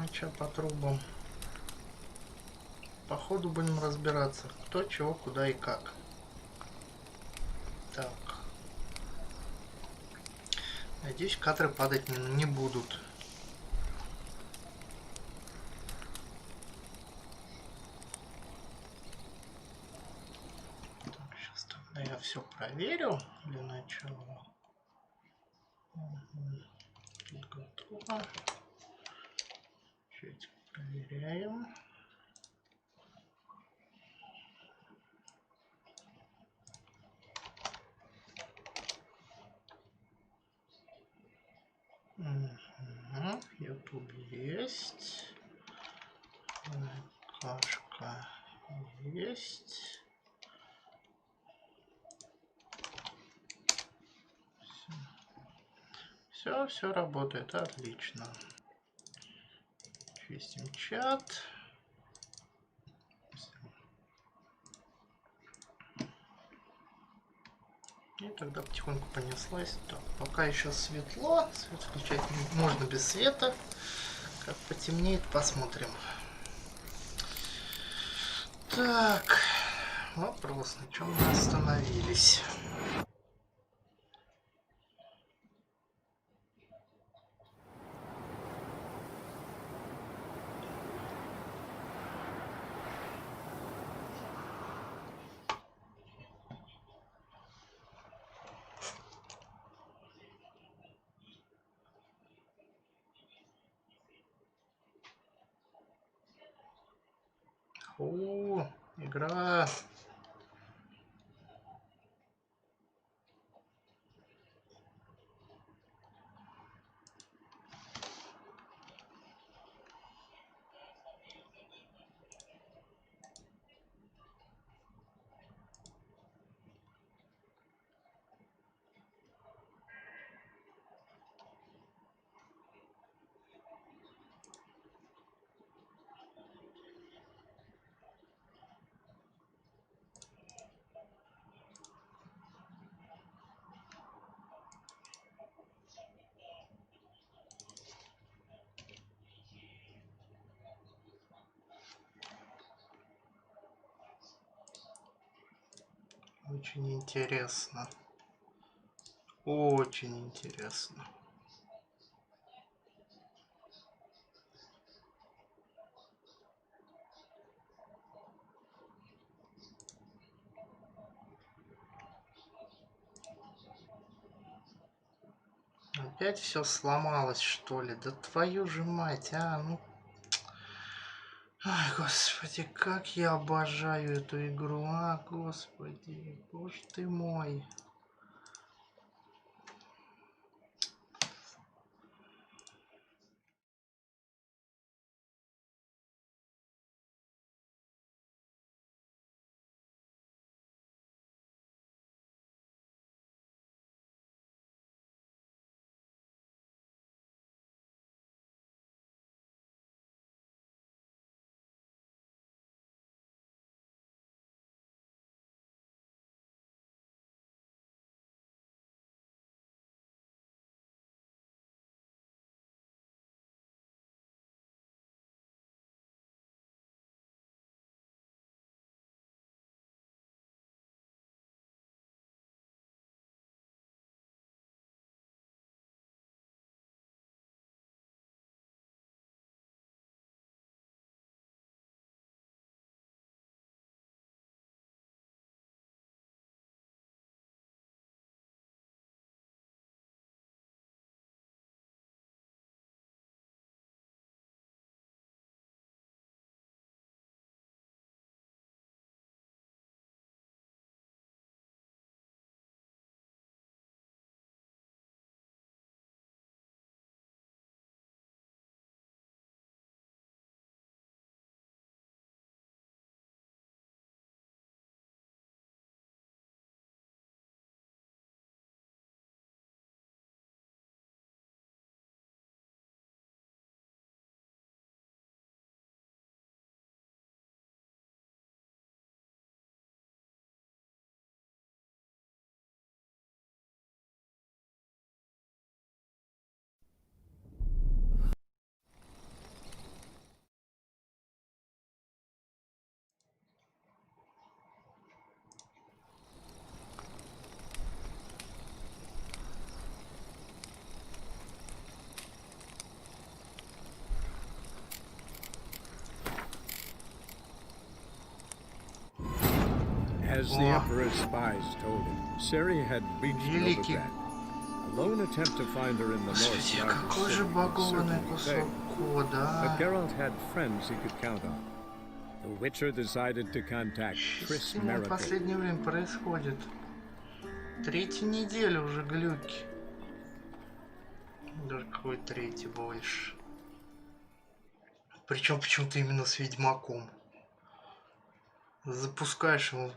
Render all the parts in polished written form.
моча по трубам. По ходу будем разбираться, кто, чего, куда и как. Так. Надеюсь, кадры падать не будут. Так, сейчас тогда я все проверю для начала. Готово. Чуть проверяем. YouTube есть. Кашка есть. Все работает отлично. Чистим чат. И тогда потихоньку понеслась. Так, пока еще светло. Свет включать можно без света. Как потемнеет, посмотрим. Так, вопрос, на чем мы остановились? О, игра. Очень интересно. Очень интересно. Опять все сломалось, что ли? Да твою же мать, а, ну. Ай, господи, как я обожаю эту игру, а, господи, боже ты мой. As the Emperor's spies told him, Siri had reached Великий. Novigrad. A lone attempt to find her in the north Господи, mountains какой же would багованный certainly кусок fail. кода, But Geralt had friends he could count on. The Witcher decided to contact Что Chris с ним в Mericle. последнее время происходит? Третью неделю уже глюки. Даже какой третий больше. Причем почему-то именно с Ведьмаком. Запускаешь его,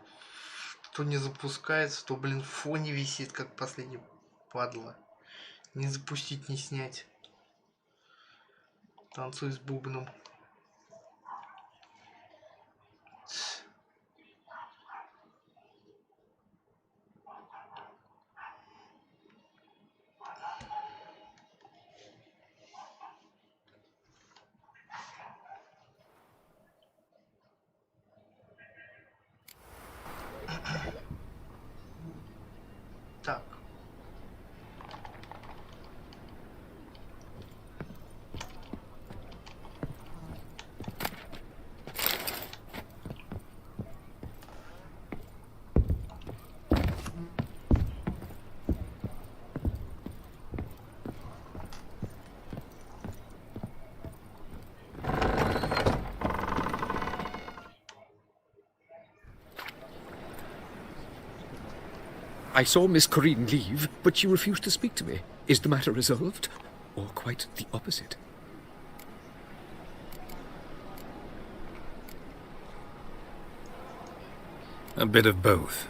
то не запускается, то, блин, в фоне висит, как последний падла. Не запустить, не снять. Танцуй с бубном. Так. I saw Miss Corinne leave, but she refused to speak to me. Is the matter resolved? Or quite the opposite? A bit of both.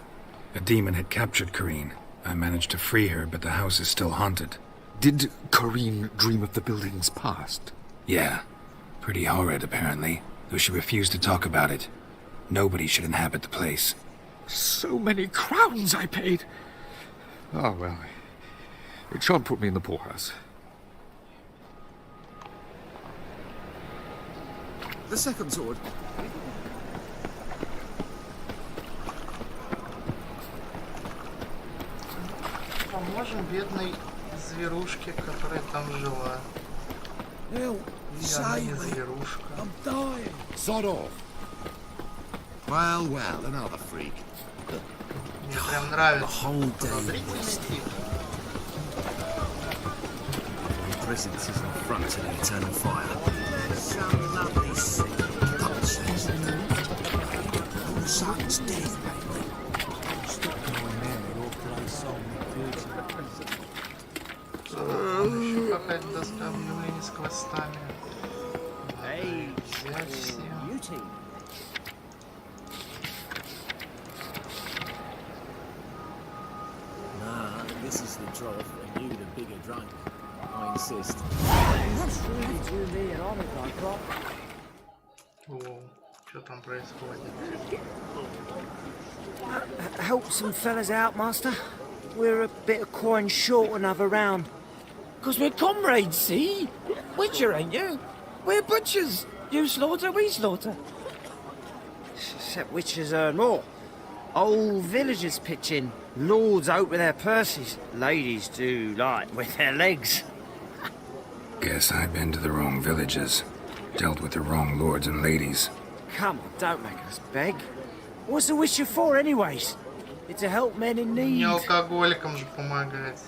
A demon had captured Corinne. I managed to free her, but the house is still haunted. Did Corinne dream of the building's past? Yeah. Pretty horrid, apparently, though she refused to talk about it. Nobody should inhabit the place. So many crowns I paid! Oh, well, it shan't put me in the poorhouse. The second sword. Поможем бедной зверушке, которая там жила. И она не зверушка. I'm dying. Sod off. Well, well, another freak. Мне прям нравится Whole day подозрительный wasted. тип. Presence is an affront to the eternal fire. Some lovely sea. The sun's dead, baby. Stop going there, your place on Еще какая-то доска объявлений с квестами. Надо взять все. Nah, this is the trough, and you the bigger drunk. I insist. О, что там происходит? Help some fellas out, Master. We're a bit of coin short another round. 'Cause we're comrades, see? Witcher, ain't you? We're butchers. You slaughter, we slaughter. Except witchers earn more. Old villagers pitch in. Lords out with their purses. Ladies do like with their legs. Guess I've been to the wrong villages. Dealt with the wrong lords and ladies. Come on, don't make us beg. What's the witcher for, anyways? It's to help men in need. Не алкоголикам же помогать.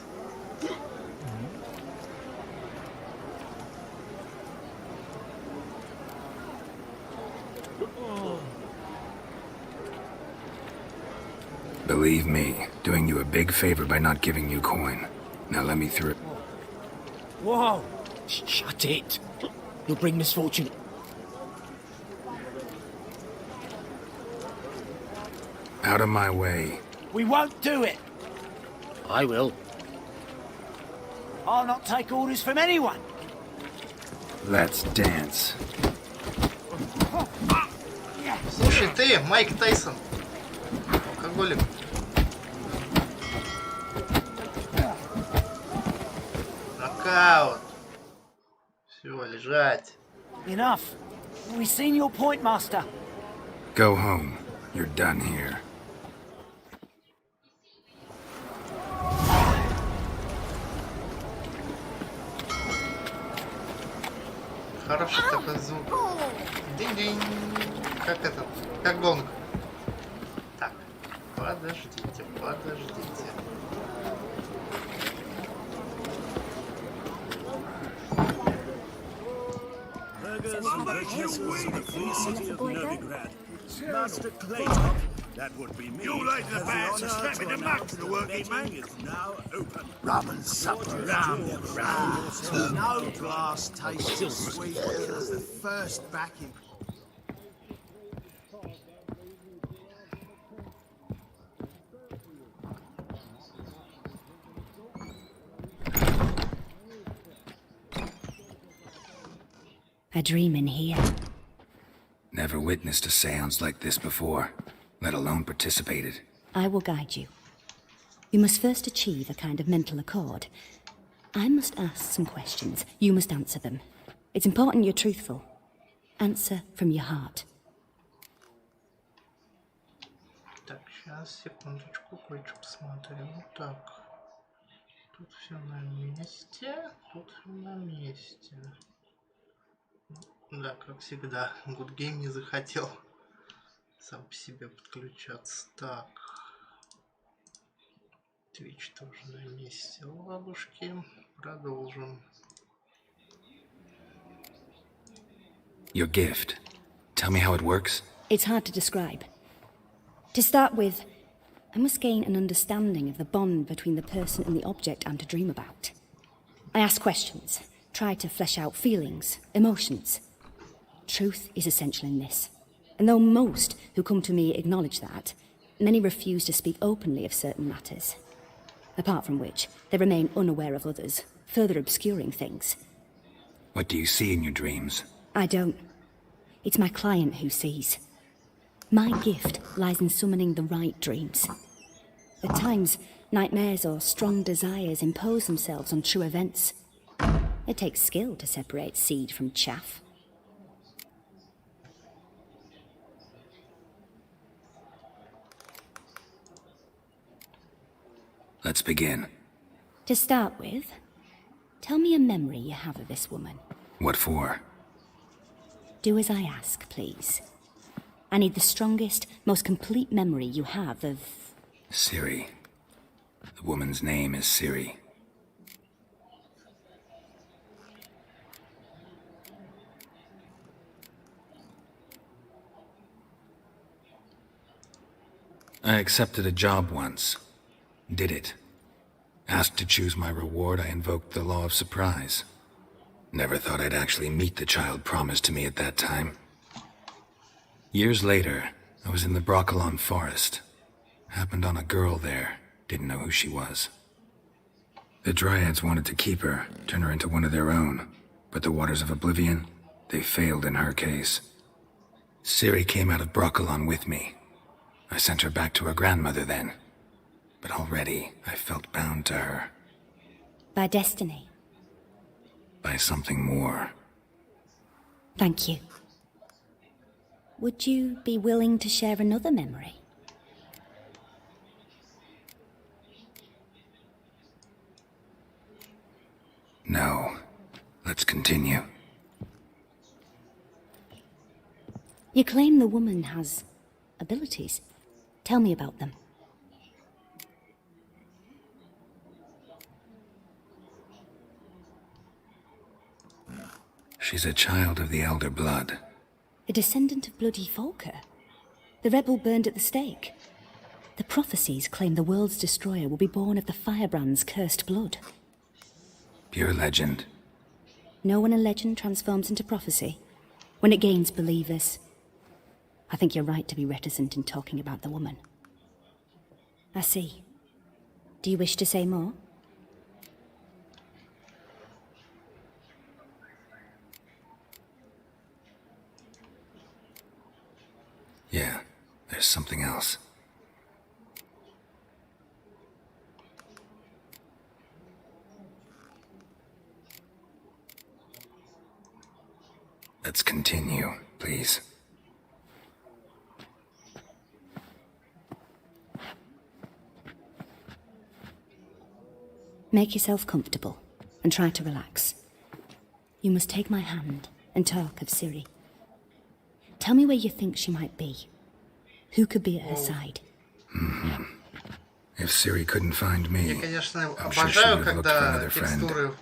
Believe me, doing you a big favor by not giving you coin. Now let me through. Whoa! Shut it. You'll bring misfortune. Out of my way. We won't do it. I will. I'll not take orders from anyone. Let's dance. Слушай, ты, Майк Тайсон. Алкоголик. Нокаут. Все, лежать. Enough. We've seen your point, Master. Go home. You're done here. Хороший такой звук. Динь-динь. Как этот? Как гонг. Так. Подождите, подождите. Master Clayton, that would be me. You laid the bats and snap in the mud to the working man. Is now open. Rum and supper round the round. No glass tastes as sweet as the first backing. A dream in here. Never witnessed a seance like this before, let alone participated. I will guide you. You must first achieve a kind of mental accord. I must ask some questions. You must answer them. It's important you're truthful. Answer from your heart. Так, сейчас, секундочку, кое-что посмотрю. Так, тут все на месте, тут все на месте. Да, как всегда, Good Game не захотел сам по себе подключаться. Так, Twitch тоже на месте. Ладушки, продолжим. Your gift. Tell me how it works. It's hard to describe. To start with, I must gain an understanding of the bond between the person and the object I'm to dream about. I ask questions, try to flesh out feelings, emotions. Truth is essential in this. And though most who come to me acknowledge that, many refuse to speak openly of certain matters. Apart from which, they remain unaware of others, further obscuring things. What do you see in your dreams? I don't. It's my client who sees. My gift lies in summoning the right dreams. At times, nightmares or strong desires impose themselves on true events. It takes skill to separate seed from chaff. Let's begin. To start with, tell me a memory you have of this woman. What for? Do as I ask, please. I need the strongest, most complete memory you have of... Siri. The woman's name is Siri. I accepted a job once. Did it. Asked to choose my reward, I invoked the law of surprise. Never thought I'd actually meet the child promised to me at that time. Years later, I was in the Broccolon forest. Happened on a girl there. Didn't know who she was. The Dryads wanted to keep her, turn her into one of their own. But the Waters of Oblivion, they failed in her case. Ciri came out of Broccolon with me. I sent her back to her grandmother then. But already, I felt bound to her. By destiny. By something more. Thank you. Would you be willing to share another memory? No. Let's continue. You claim the woman has abilities. Tell me about them. She's a child of the Elder Blood. A descendant of bloody Volker. The rebel burned at the stake. The prophecies claim the world's destroyer will be born of the firebrand's cursed blood. Pure legend. Know when a legend transforms into prophecy? When it gains believers. I think you're right to be reticent in talking about the woman. I see. Do you wish to say more? Yeah, there's something else. Let's continue, please. Make yourself comfortable and try to relax. You must take my hand and talk of Ciri. Tell me where you think she might be. Who could be at her side? If Siri couldn't find Я, me, конечно, I'm sure she обожаю, would have looked for когда another friend. текстуры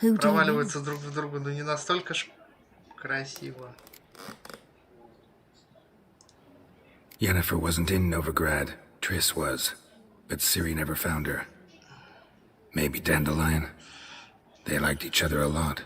Who do you проваливаются друг в друга, но не настолько ж красиво. Yennefer wasn't in Novigrad. Triss was. But Ciri never found her. Maybe Dandelion. They liked each other a lot.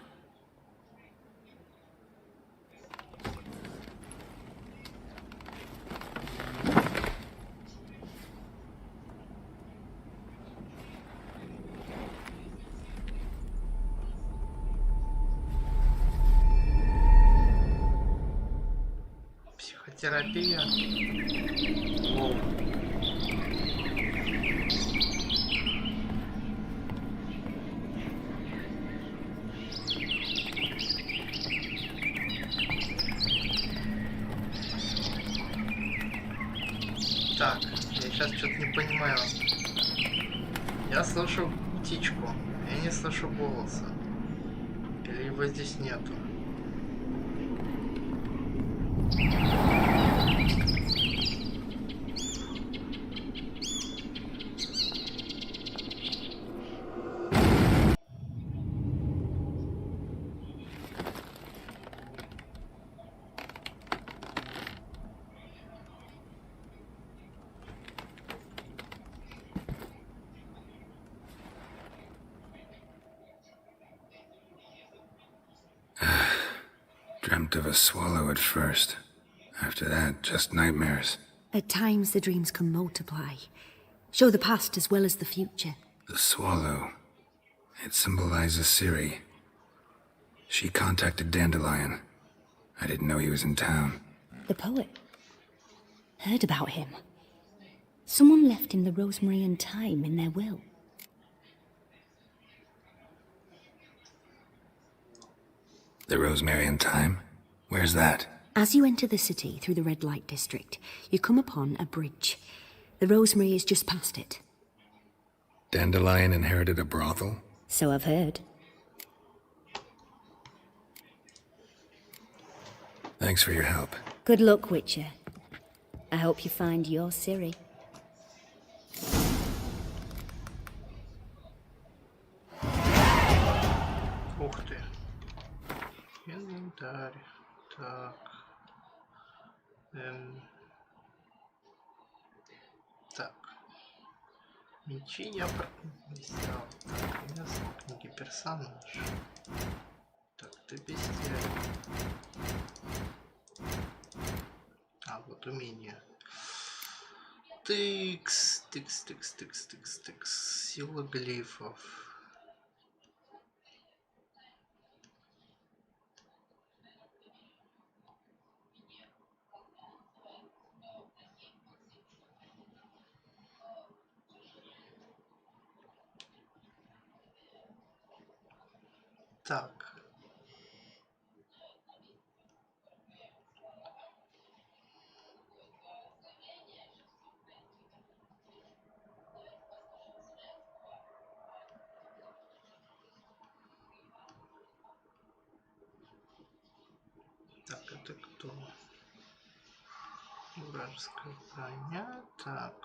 Психотерапия. Воу. Так, я сейчас что-то не понимаю. Я слышу птичку, я не слышу голоса. Или его здесь нету. Dreamt of a swallow at first. After that, just nightmares. At times, the dreams can multiply, show the past as well as the future. The swallow. It symbolizes Ciri. She contacted Dandelion. I didn't know he was in town. The poet. Heard about him. Someone left him the rosemary and thyme in their will. The Rosemary and Thyme? Where's that? As you enter the city through the red light district, you come upon a bridge. The rosemary is just past it. Dandelion inherited a brothel? So I've heard. Thanks for your help. Good luck, Witcher. I hope you find your Ciri. Ух ты. Инвентарь. Так. Так. Мечи я взял. Так, ясно. Книги персонаж. Так, ты бестия. А, вот умение. Тыкс. Сила глифов. Так. Так, это кто? Вражеская броня. Так.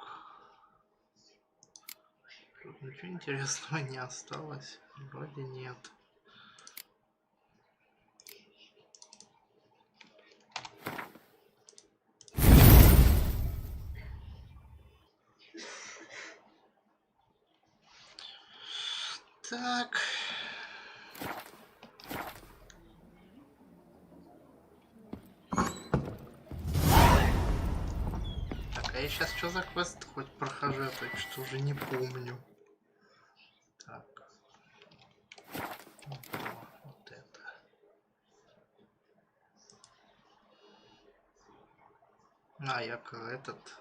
Тут ничего интересного не осталось. Вроде нет. Так. Так, а я сейчас что за квест хоть прохожу, я так что уже не помню. Так. Вот это. А, я этот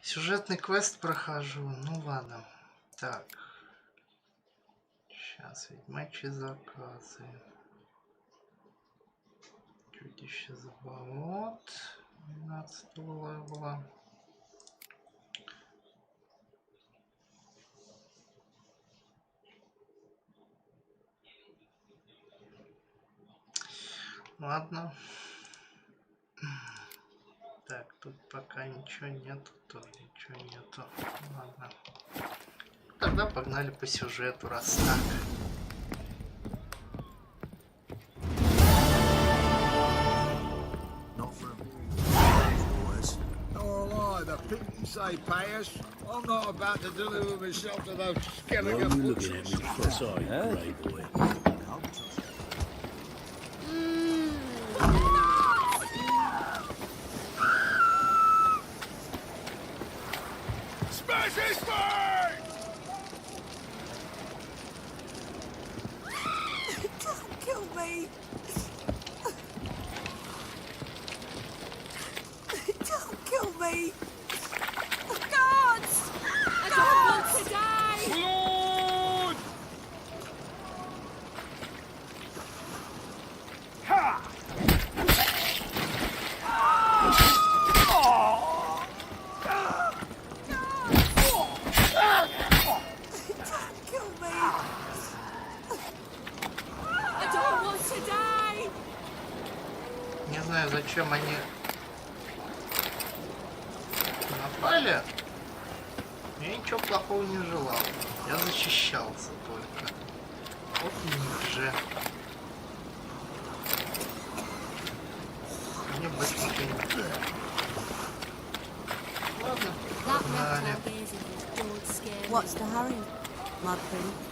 сюжетный квест прохожу. Ну ладно. Так. Сейчас ведьмачьи заказы. Чудище за болот. 12 левела. Ладно. Так, тут пока ничего нету, тут ничего нету. Ладно. Тогда погнали по сюжету, раз так. The people say pay us. I'm not about to deliver myself to those skeleton butchers. Smash his face! Don't kill me! Don't kill me! Gods! I don't want to die! Lord! Ha! Don't kill me! I don't want to die! Не знаю, зачем они напали. Я ничего плохого не желал. Я защищался только. Вот них же. Мне быстренько не надо. Ладно, погнали. What's the hurry, my prince?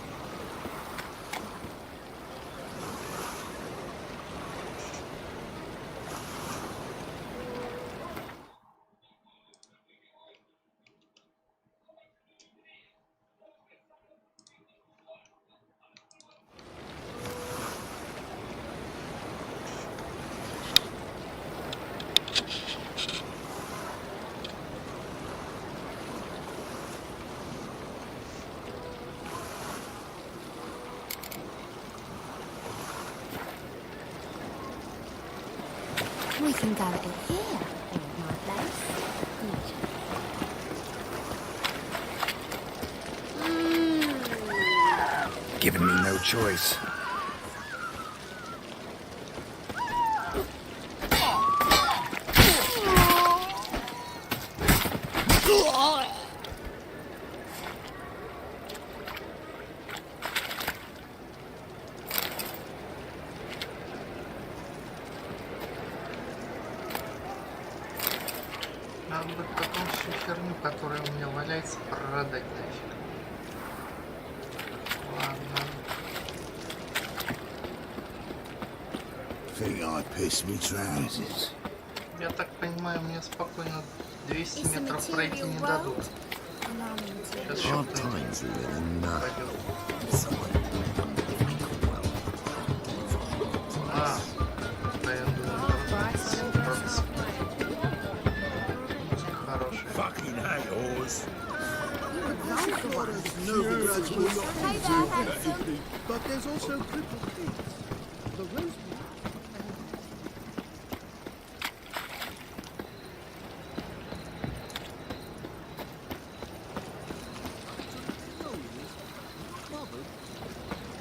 We can go in here, in my place. Giving me no choice. Надо бы потом всю херню, которая у меня валяется, продать нафиг. Ладно. Think I pissed me trousers. Я так понимаю, мне спокойно 200 метров пройти не дадут. Сейчас еще times living пойдет. А, да, я думаю, хороший. fucking haters. But there's also crippled feet. The rose.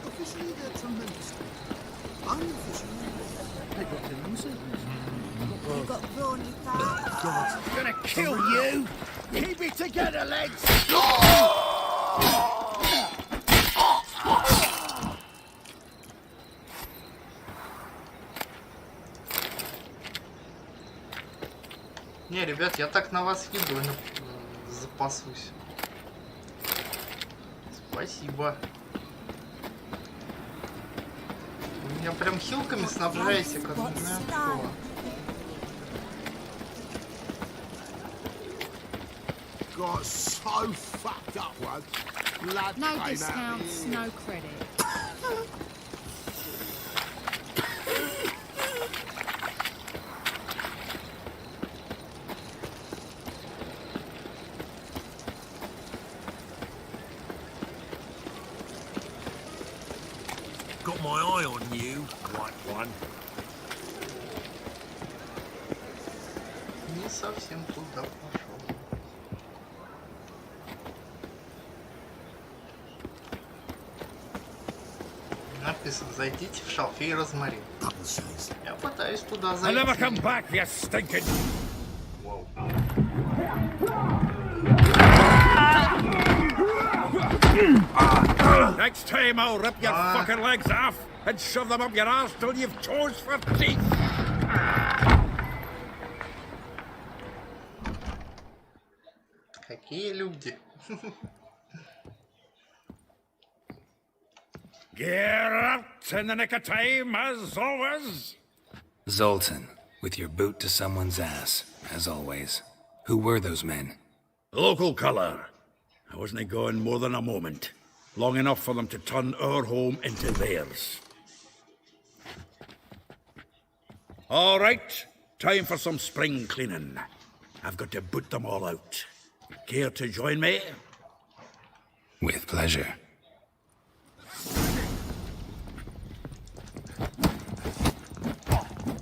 Officially, they're tremendous. Unofficially, they've got their own secrets. You've got brawny thighs. I'm gonna kill you. Keep it together, lads. Не, ребят, я так на вас еду запасусь. Спасибо. Вы меня прям хилками снабжаете, как не знаю кто. Got so fucked up once. Blood No came out discounts, here. no credit. Got my eye on you, white one. Не совсем туда пошел. Написано, зайдите в шалфей и розмарин. Я пытаюсь туда I'll never come зайти. back, you stinking. Воу. Next time I'll rip your fucking legs off and shove them up your arse till you've toes for teeth. Какие люди? Get out in the nick of time, as always. Zoltan, with your boot to someone's ass, as always. Who were those men? Local colour. I wasn't gone more than a moment. Long enough for them to turn our home into theirs. All right, time for some spring cleaning. I've got to boot them all out. Care to join me? With pleasure.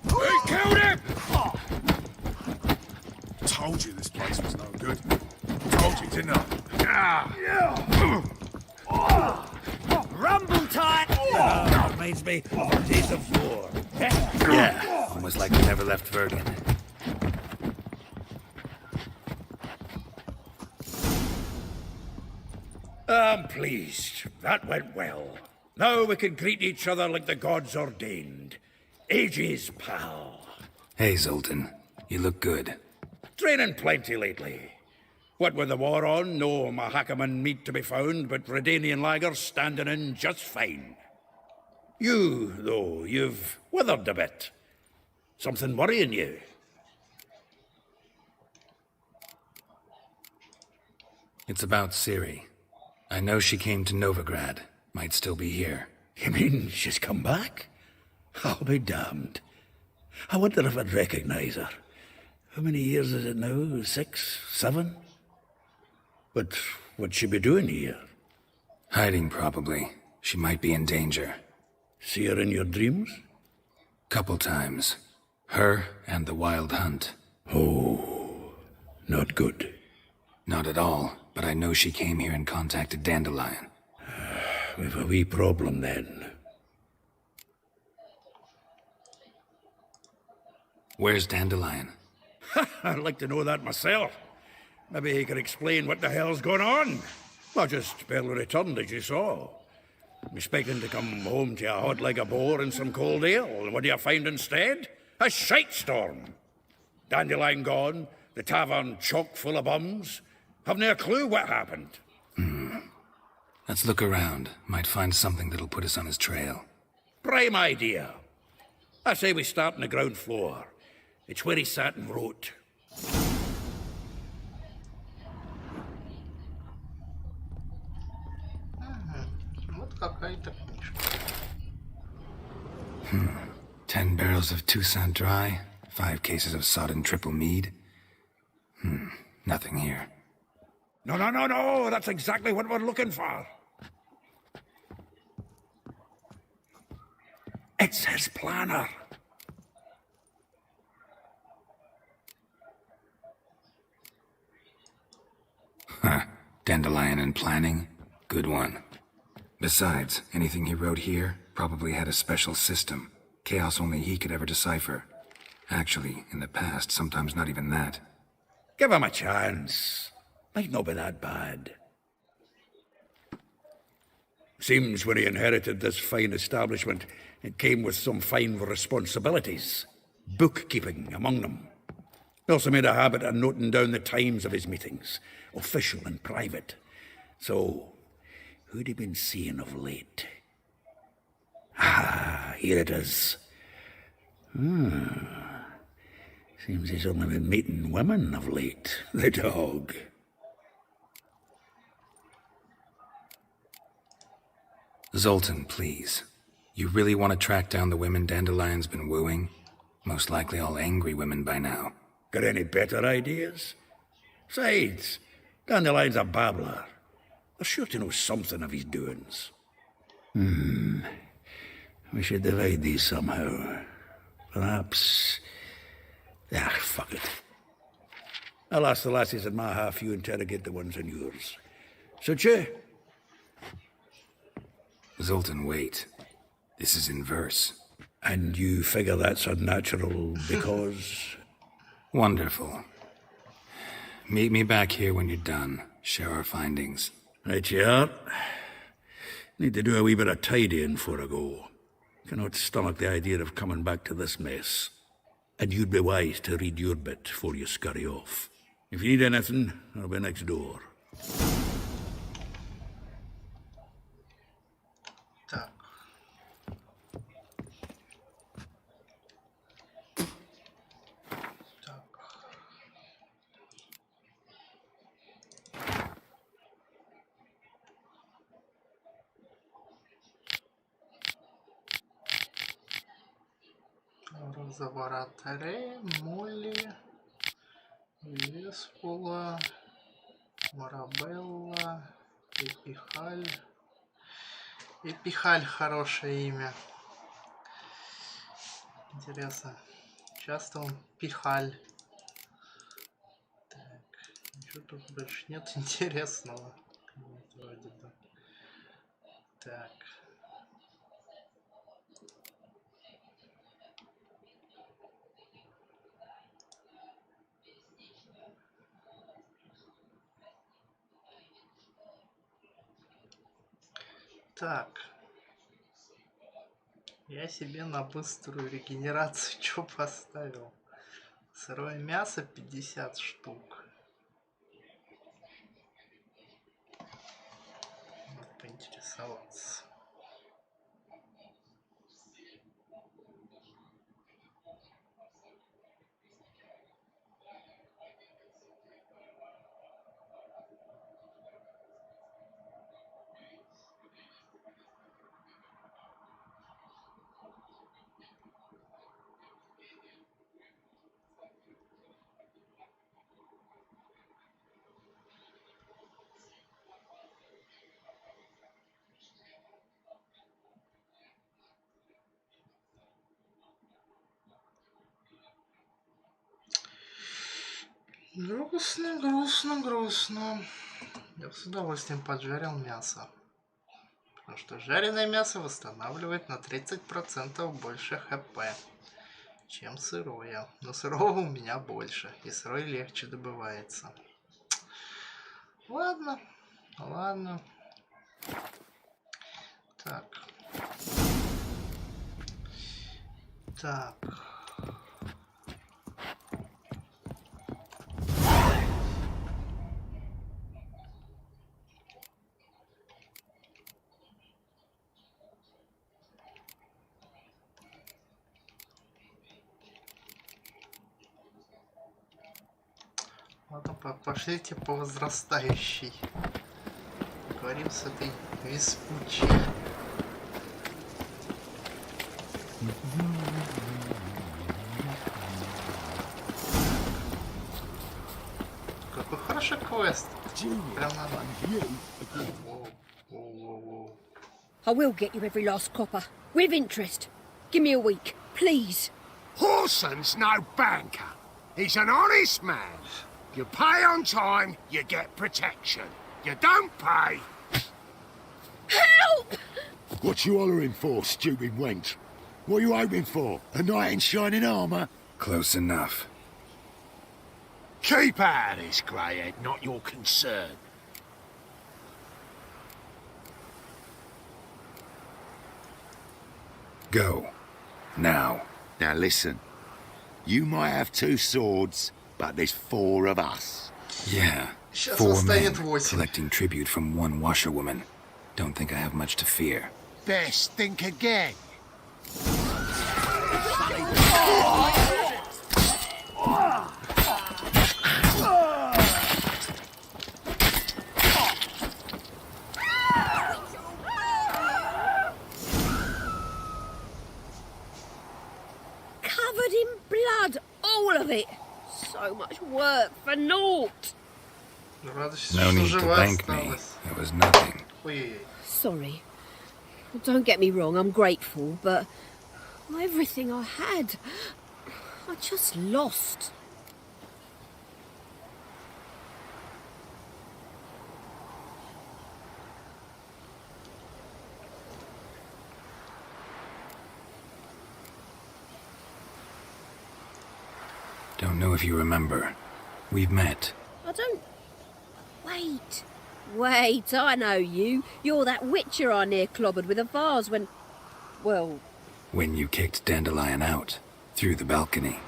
We killed him! Told you this place was no good. Told you, didn't I? Rumble time! That reminds me of the days of war. Yeah, almost like we never left Vergen. I'm pleased. That went well. Now we can greet each other like the gods ordained. Ages, pal. Hey, Zoltan. You look good. Training plenty lately. What with the war on, no Mahakaman meat to be found, but Redanian lagers standing in just fine. You, though, you've withered a bit. Something worrying you? It's about Ciri. I know she came to Novigrad. Might still be here. You mean she's come back? I'll be damned. I wonder if I'd recognize her. How many years is it now? 6, 7? But what'd she be doing here? Hiding, probably. She might be in danger. See her in your dreams? Couple times. Her and the Wild Hunt. Oh, not good. Not at all, but I know she came here and contacted Dandelion. We've a wee problem then. Where's Dandelion? I'd like to know that myself. Maybe he could explain what the hell's going on. I just barely returned, as you saw. I'm expecting to come home to a hot like a boar and some cold ale, and what do you find instead? A shite storm. Dandelion gone, the tavern chock full of bums. Haven't a clue what happened. Let's look around. Might find something that'll put us on his trail. Prime idea. I say we start on the ground floor. It's where he sat and wrote. Вот какая-то книжка. 10 barrels of Toussaint Dry, 5 cases of sodden triple mead. Nothing here. No, that's exactly what we're looking for. It's his planner. Dandelion and planning? Good one. Besides, anything he wrote here probably had a special system. Chaos only he could ever decipher. Actually, in the past, sometimes not even that. Give him a chance. Might not be that bad. Seems when he inherited this fine establishment, it came with some fine responsibilities. Bookkeeping among them. He also made a habit of noting down the times of his meetings, official and private. So, who'd he been seeing of late? Ah, here it is. Seems he's only been meeting women of late, the dog. Zoltan, please. You really want to track down the women Dandelion's been wooing? Most likely all angry women by now. Got any better ideas? Besides, Dandelion's a babbler. They're sure to know something of his doings. We should divide these somehow. Perhaps... fuck it. I'll ask the lassies in my half, you interrogate the ones in yours. Suit you? Zoltan, wait. This is in verse. And you figure that's unnatural because... Wonderful. Meet me back here when you're done. Share our findings. Right you are. Need to do a wee bit of tidying before I go. Cannot stomach the idea of coming back to this mess. And you'd be wise to read your bit before you scurry off. If you need anything, I'll be next door. Так. Розовораторе, Молли, Веспула, Марабелла, Эпихаль. Эпихаль хорошее имя. Интересно, часто он Пихаль. Так, ничего тут больше нет интересного. Вот, вроде бы. Так. Так, я себе на быструю регенерацию что поставил? Сырое мясо 50 штук. Надо поинтересоваться. Грустно, грустно, грустно. Я бы с удовольствием поджарил мясо. Потому что жареное мясо восстанавливает на 30% больше хп, чем сырое. Но сырого у меня больше. И сырой легче добывается. Ладно. Ладно. Так. Так. Ладно, пошлите по возрастающей. Говорим с этой веспучей. Какой хороший квест. Прям надо. I will get you every last copper, with interest. Give me a week, please. Horson's no banker. He's an honest man. You pay on time, you get protection. You don't pay... Help! What you hollering for, stupid wench? What are you hoping for? A knight in shining armour? Close enough. Keep out of this, greyhead, not your concern. Go. Now. Now listen. You might have 2 swords, but there's 4 of us. Yeah. Сейчас 4 men настанет 8. collecting tribute from 1 washerwoman. Don't think I have much to fear. Best think again. Covered in blood, all of it. So much work for naught. No need to thank me. It was nothing. Sorry. Well, don't get me wrong, I'm grateful, but everything I had, I just lost. Don't know if you remember. We've met. I don't... Wait, I know you. You're that witcher I near clobbered with a vase when... Well... When you kicked Dandelion out, through the balcony.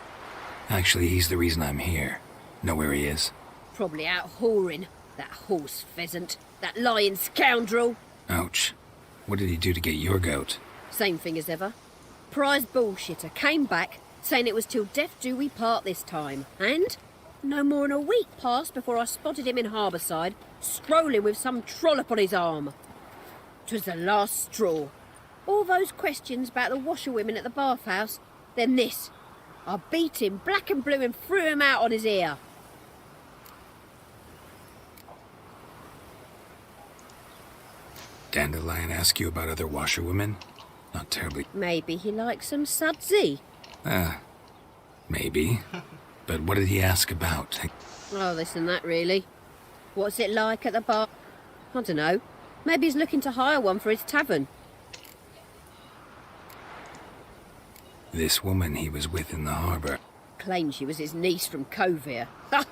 Actually, he's the reason I'm here. Know where he is? Probably out whoring. That horse pheasant. That lying scoundrel. Ouch. What did he do to get your goat? Same thing as ever. Prize bullshitter came back, saying it was till death do we part this time. And no more than a week passed before I spotted him in Harbourside, strolling with some trollop on his arm. 'Twas the last straw. All those questions about the washerwomen at the bathhouse, then this. I beat him black and blue and threw him out on his ear. Dandelion ask you about other washerwomen? Not terribly. Maybe he likes some sudsy. Maybe. But what did he ask about? Oh, this and that, really. What's it like at the bar? I don't know. Maybe he's looking to hire one for his tavern. This woman he was with in the harbour. Claimed she was his niece from Covere. Ha!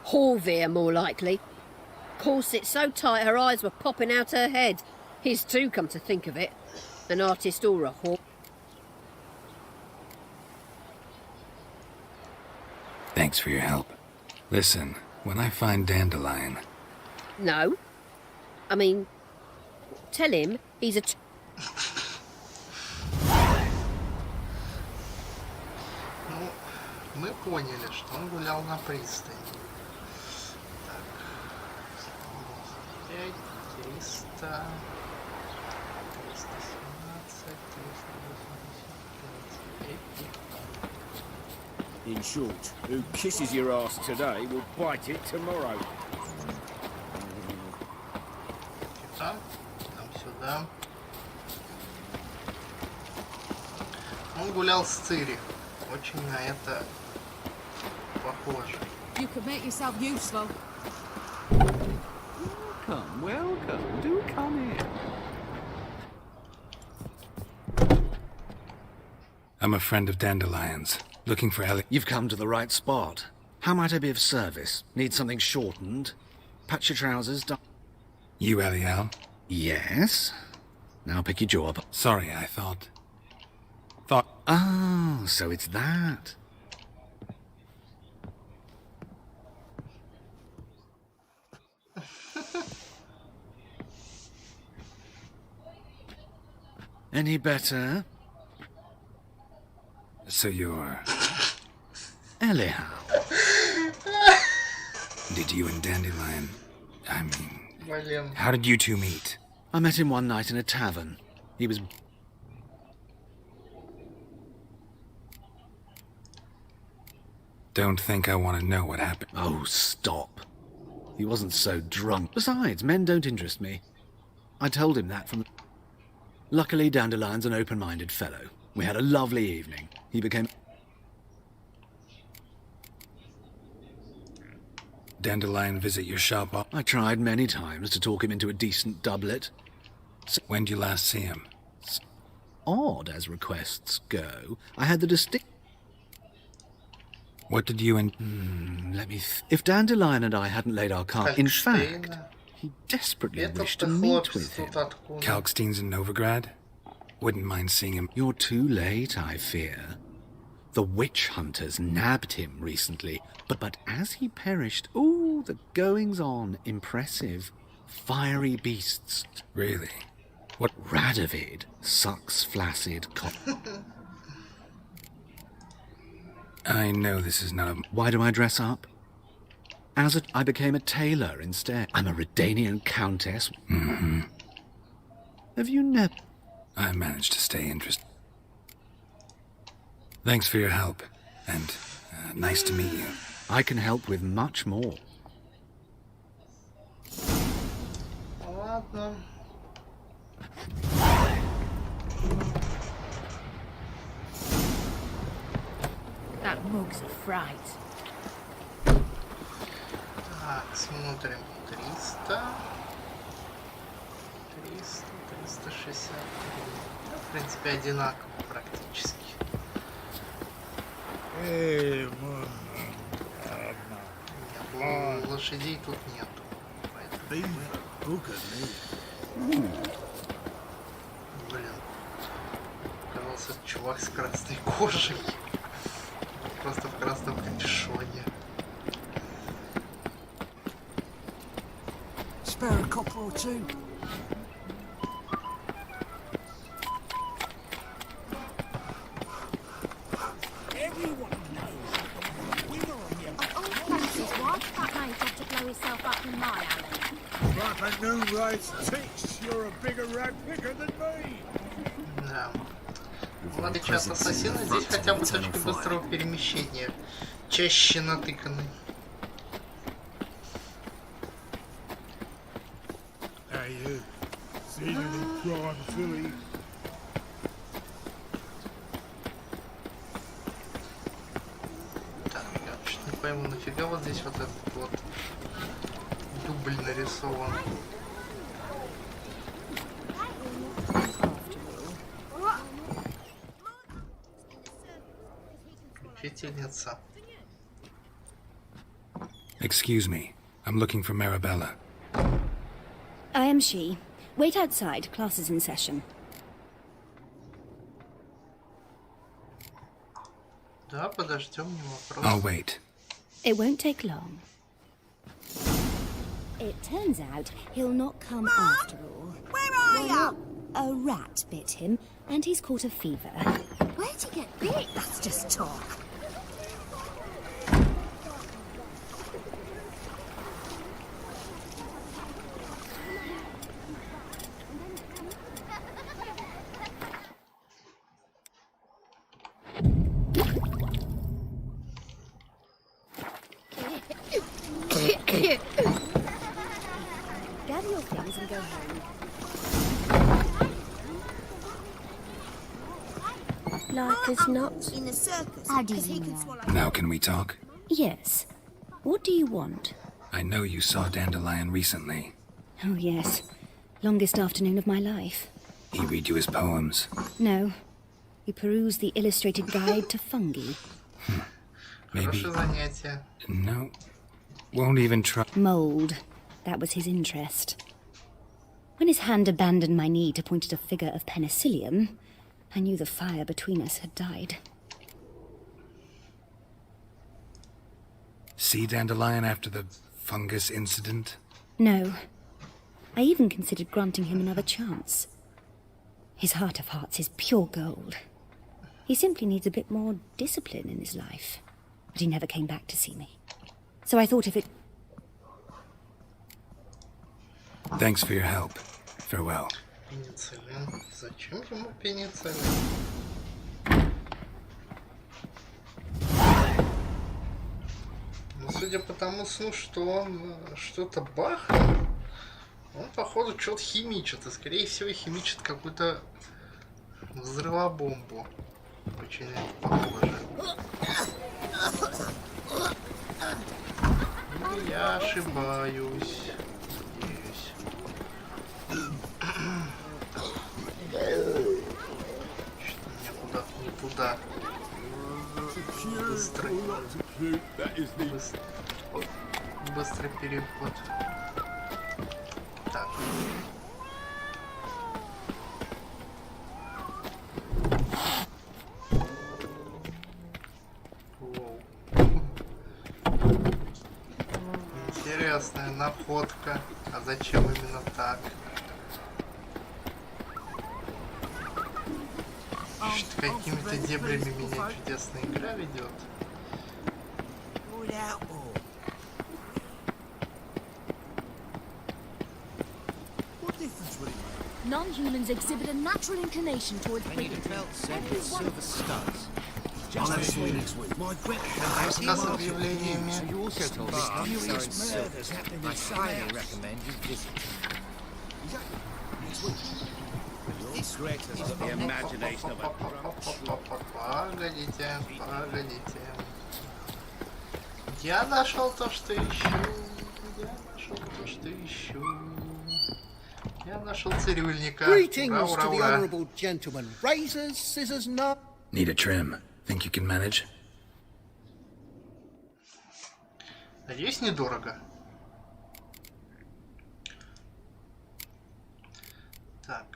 Horvere, more likely. Corset so tight her eyes were popping out her head. His too, come to think of it. An artist or a whore. Thanks for your help. Listen, when I find Dandelion... No. I mean, tell him he's a... Ну, мы поняли, что он гулял на пристани. Так. 5, 300... 317, 385. In short, who kisses your ass today will bite it tomorrow. Там сюда. Он гулял с Цири. Очень на это похоже. You could make yourself useful. Welcome, do come in. I'm a friend of Dandelion's. Looking for Ellie. You've come to the right spot. How might I be of service? Need something shortened? Patch your trousers, You, Eliel? Yes? Now pick your jaw up. Sorry, I thought... Oh, so it's that. Any better? So you're... Anyhow. Did you and Dandelion... I mean... Блин. How did you two meet? I met him one night in a tavern. He was... Don't think I want to know what happened. Oh, stop. He wasn't so drunk. Besides, men don't interest me. I told him that from... Luckily, Dandelion's an open-minded fellow. We had a lovely evening. He became... Dandelion visit your shop? I tried many times to talk him into a decent doublet. So when did you last see him? Odd as requests go, I had the distinct... What did you and... let me if Dandelion and I hadn't laid our cards... In fact, he desperately wished to meet with him. Kalkstein's in Novigrad? Wouldn't mind seeing him. You're too late, I fear. The witch hunters nabbed him recently, but as he perished, ooh, the goings-on, impressive. Fiery beasts. Really? What? Radovid sucks flaccid I know this is none of... Why do I dress up? I became a tailor instead. I'm a Redanian countess. Mm-hmm. Have you never... I managed to stay interested. Thanks for your help, and nice to meet you. I can help with much more. Ладно. That mug's a fright. Так, смотрим. 300. 300, 360. Ну, в принципе, одинаково практически. лошадей тут нету. Поэтому... Блин. Оказался чувак с красной кожей. Просто в красном капюшоне. Spare a copper or two. Everyone knows the winner on your Why did that mate have to blow himself up in my alley? Papa New writes ticks. You're a bigger rat picker than me. Да. В отличие от ассасина, здесь хотя бы точки быстрого перемещения чаще натыканы. Hey, you. Seen any crime, Philly? Так, я что-то не пойму, нафига вот здесь вот этот вот дубль нарисован. Учительница. Excuse me. I'm looking for Marabella. I am she. Wait outside. Class is in session. Да, подождем, не вопрос. I'll wait. It won't take long. It turns out he'll not come after all. Where are you? A rat bit him, and he's caught a fever. Where'd he get bit? That's just talk. Gather your things and go home. Like as not. In the circus. How do 'cause you he can know? swallow. Now can we talk? Yes. What do you want? I know you saw Dandelion recently. Oh, yes. Longest afternoon of my life. He read you his poems. No. We perused the illustrated guide to fungi. Maybe. Хорошее занятие. No. Won't even try. Mold. That was his interest. When his hand abandoned my knee to point at a figure of penicillium, I knew the fire between us had died. See Dandelion after the fungus incident? No. I even considered granting him another chance. His heart of hearts is pure gold. He simply needs a bit more discipline in his life. But he never came back to see me. So I thought if it... Thanks for your help. Farewell. Пенициллин. Зачем ему пенициллин? Ну, судя по тому сну, что он что-то бахнул, он, походу, что-то химичит. И, скорее всего, химичит какую-то взрывобомбу. Очень на это похоже. Или я ошибаюсь. Надеюсь. Что-то мне куда-то не туда. Быстрый переход. Так. Воу. Интересная находка. А зачем именно так? Что-то какими-то дебрями меня чудесная игра ведет. What difference would it make? Non-humans exhibit a natural inclination towards breeding. Honestly, next week. My quick Доска с объявлениями. serious murders happening in some house. recommend you visit. Next week. The imagination of a Погодите, погодите. Я нашел то, что ищу. Я нашел то, что ищу. Я нашел цирюльника. Greetings Ура, to the ура, ура. honourable gentleman. Razors, scissors, knives. Need a trim. Think you can manage? Надеюсь, недорого. Так.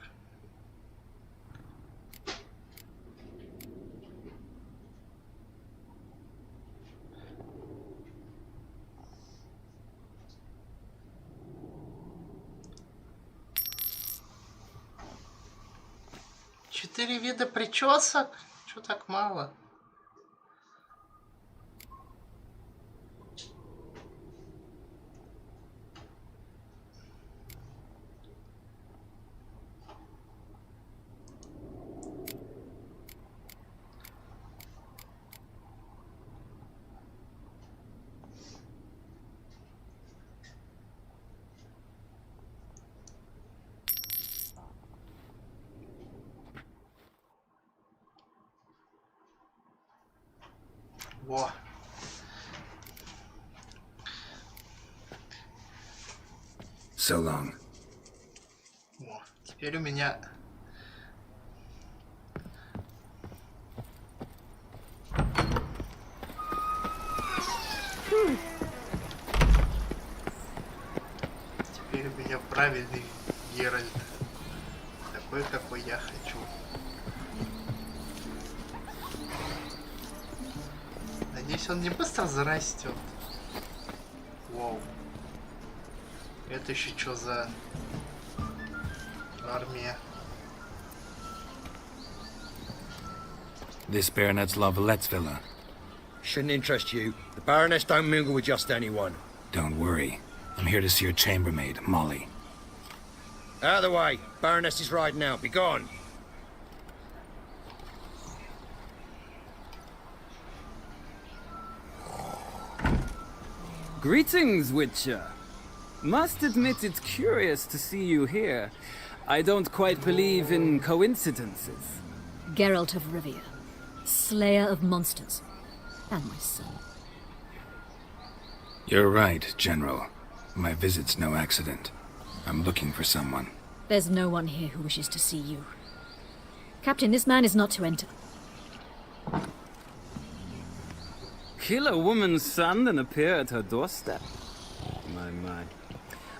Четыре вида причесок? Чё так мало? Во. So long. О, теперь у меня... Теперь у меня правильный Геральт. Такой, какой я хочу. Надеюсь, он не быстро зарастет. Вау. Это еще что за армия? This baronet's Lavallette's villa. Shouldn't interest you. The Baroness don't mingle with just anyone. Don't worry. I'm here to see your chambermaid, Molly. Out of the way. Baroness is riding out. Be gone. Greetings, Witcher. Must admit it's curious to see you here. I don't quite believe in coincidences. Geralt of Rivia, slayer of monsters, and my son. You're right, General. My visit's no accident. I'm looking for someone. There's no one here who wishes to see you. Captain, this man is not to enter. Kill a woman's son and appear at her doorstep? My.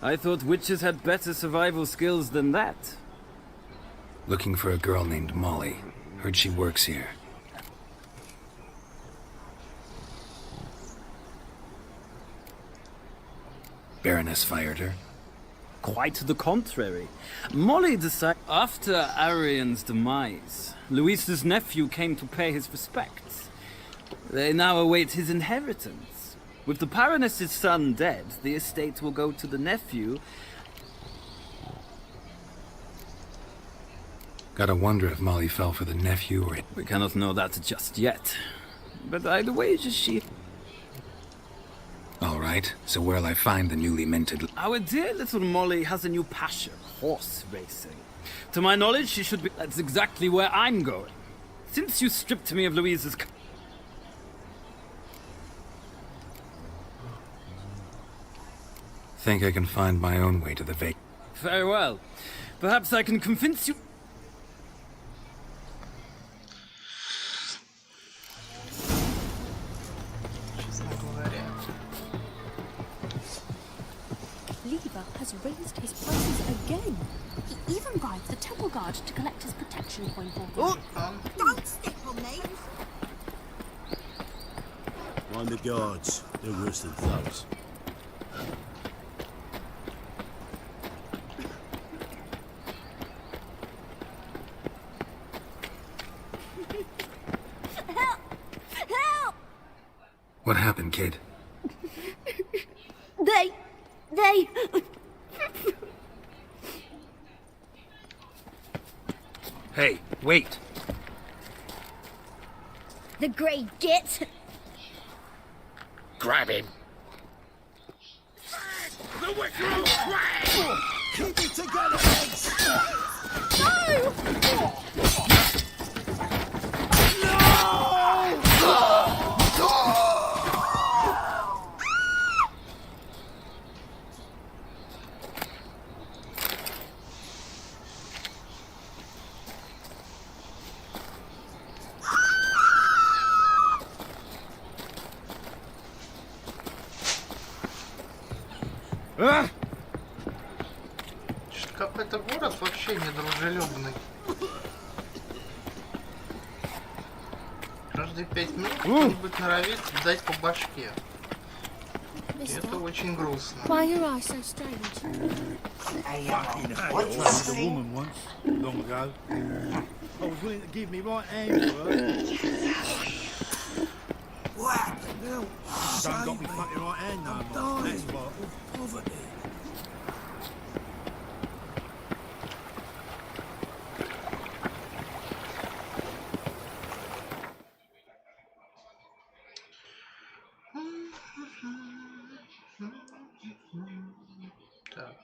I thought witches had better survival skills than that. Looking for a girl named Molly. Heard she works here. Baroness fired her. Quite the contrary. Molly decided after Arian's demise, Luis's nephew came to pay his respects. They now await his inheritance. With the Baroness's son dead, the estate will go to the nephew. Gotta wonder if Molly fell for the nephew or... We cannot know that just yet. But I'd wager she... All right, so where'll I find the newly minted... Our dear little Molly has a new passion, horse racing. To my knowledge, she should be... That's exactly where I'm going. Since you stripped me of Louise's... Think I can find my own way to the vac... Very well. Perhaps I can convince you... Lever has raised his prices again. He even bribed the temple guard to collect his protection coin for him. Don't step on me! Mind the guards. They're worse than thugs. Help! Help! What happened, kid? They... Hey, wait. The grey git! Grab him. The Witcher will crash! Keep it together, heads! Какой-то город вообще недружелюбный. Каждые 5 минут кто-нибудь норовит дать по башке. И это очень грустно. Why are your eyes so strange? Fucking hell. I trapped a woman once, long ago. I was willing to give me right hand to her. What happened? Don't got me fucking right hand no more. That's what. Poverty. Так.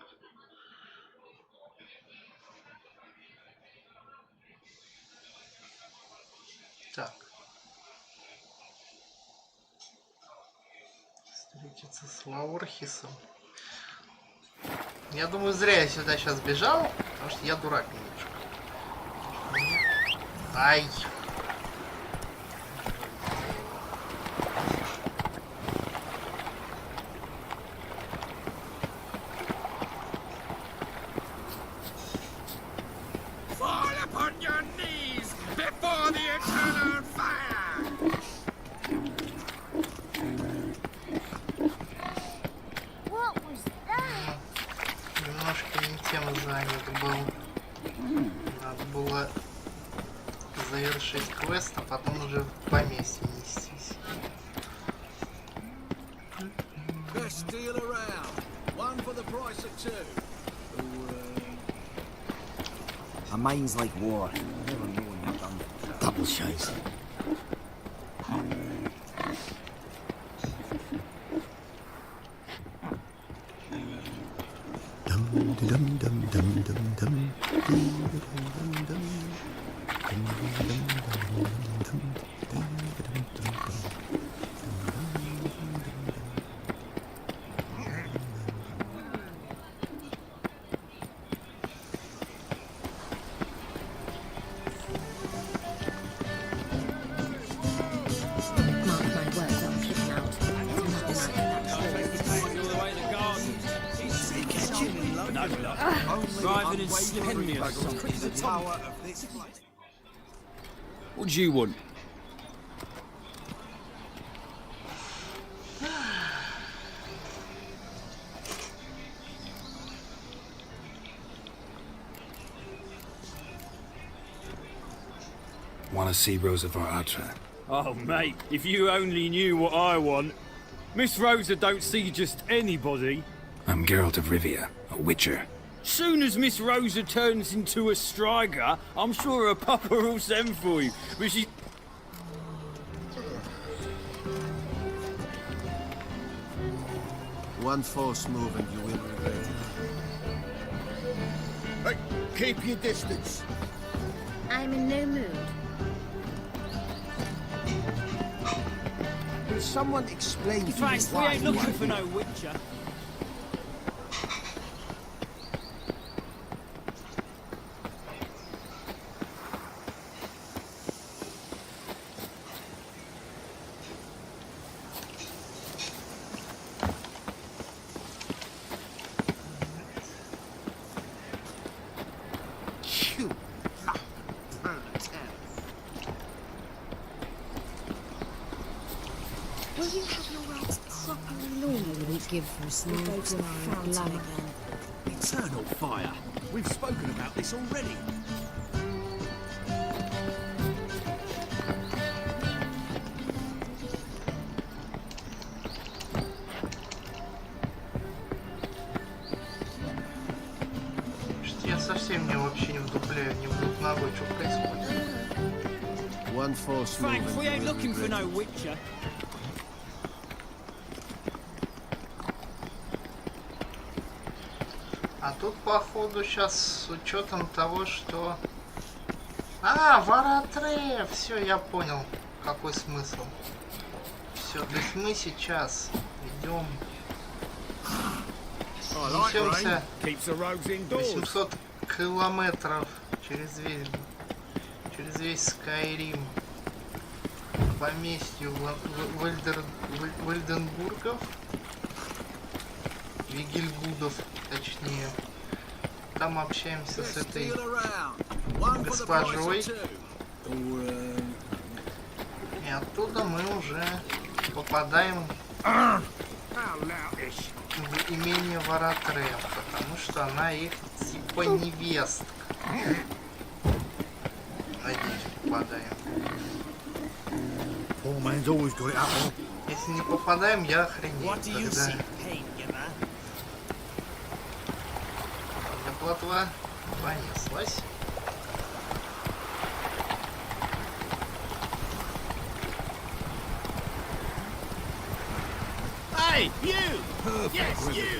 Так. Встретиться с Лаурхисом. Я думаю, зря я сюда сейчас бежал, потому что я дурак немножко. Ай! Fall upon your knees before the eternal fire! What was that? Немножко не тем занят был. Надо было завершить квест, а потом уже в поместье нестись. Best deal around. One for the price of two. A mind's like war. Never know when you're done. Double chase. Mark my words, I'm flipping out. It's nothing like that. Driving and slipping me or something. What do you want? Want to see Rosa Atra? Oh, mate, if you only knew what I want. Miss Rosa don't see just anybody. I'm Geralt of Rivia, a witcher. Soon as Miss Rosa turns into a striker, I'm sure her papa will send for you. But she... One false move and you will regret it. Hey, keep your distance. I'm in no mood. Will someone explain to me Thanks, we why ain't you looking want for me? no witcher. Will you have your rights properly lawn? We give for some go to the fountain again. Eternal fire. We've spoken about this already. Что я совсем вообще не вдупляю, не вдуп ногой, что происходит. One false move Thanks, and we you ain't will looking for regret no it. witcher. А тут, походу, сейчас с учетом того, что... А, Варатре! Все, я понял, какой смысл. Все, то есть мы сейчас идем... Несемся Keeps the roads indoors. 800 километров через весь Скайрим к поместью Вальденбургов, Вигельгудов, точнее. пока мы общаемся с этой госпожой. И оттуда мы уже попадаем в имение Варатрем, потому что она их типа невестка. Надеюсь, попадаем. Если не попадаем, я охренею тогда. Плотва понеслась. Hey, you! Yes, you!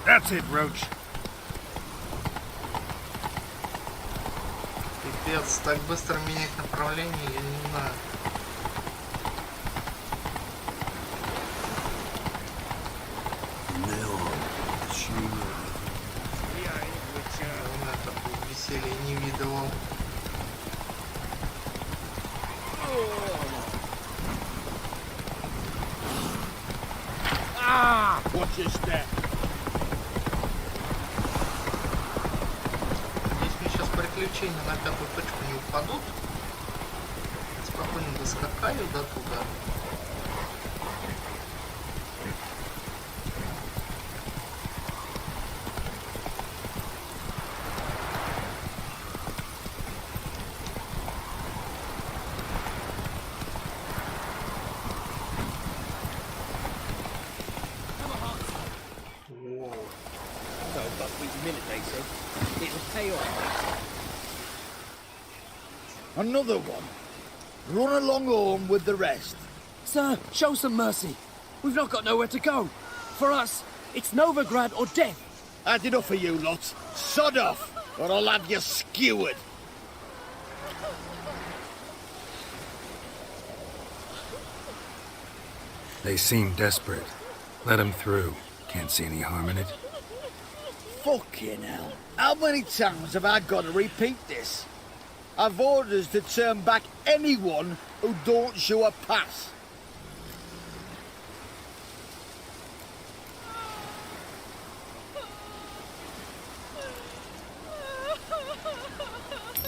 That's it, Roach. Пипец, так быстро менять направление, я не знаю. Веселья не видывал. Watch your step. Надеюсь, мне сейчас приключения на пятую точку не упадут. Спокойно доскакаю до туда. Another one. Run along home with the rest. Sir, show some mercy. We've not got nowhere to go. For us, it's Novigrad or death. Had enough of you lot. Sod off, or I'll have you skewered. They seem desperate. Let them through. Can't see any harm in it. Fucking hell. How many times have I got to repeat this? I've orders to turn back anyone who don't show a pass.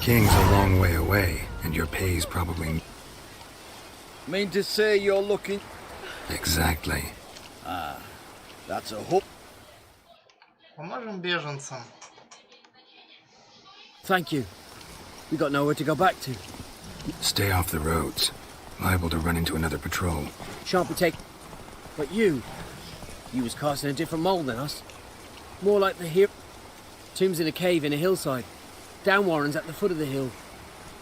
King's a long way away, and your pay's probably... Mean to say you're looking... Exactly. Ah, that's a hook. Поможем беженцам. Thank you. We got nowhere to go back to. Stay off the roads. Liable to run into another patrol. Shan't be taken. But you was cast in a different mould than us. More like the hero. Tombs in a cave in a hillside. Down warrens at the foot of the hill.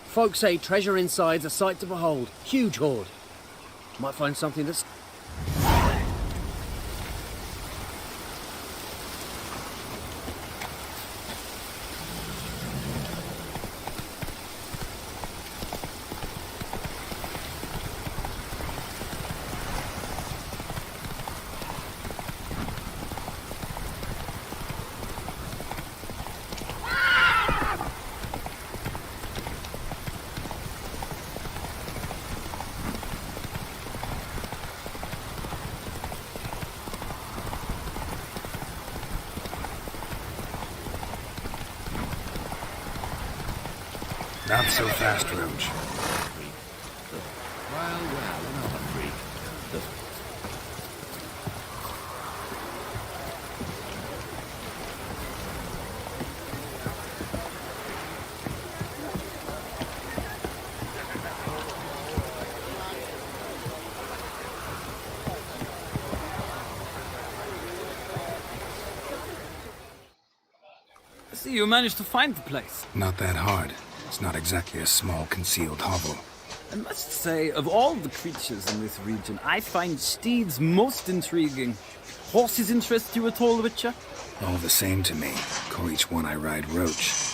Folk say treasure inside's a sight to behold. Huge hoard. Might find something that's... Not so fast, Roach. Well, another freak. See, you managed to find the place. Not that hard. It's not exactly a small, concealed hovel. I must say, of all the creatures in this region, I find steeds most intriguing. Horses interest you at all, Witcher? All the same to me. Call each one I ride Roach.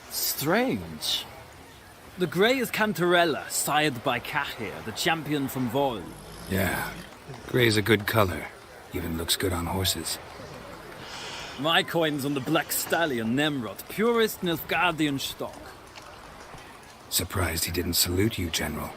Strange. The grey is Cantarella, sired by Cahir, the champion from Vol. Yeah. Grey's a good color. Even looks good on horses. My coin's on the Black Stallion, Nemrod, purest Nilfgaardian stock. Surprised he didn't salute you, General.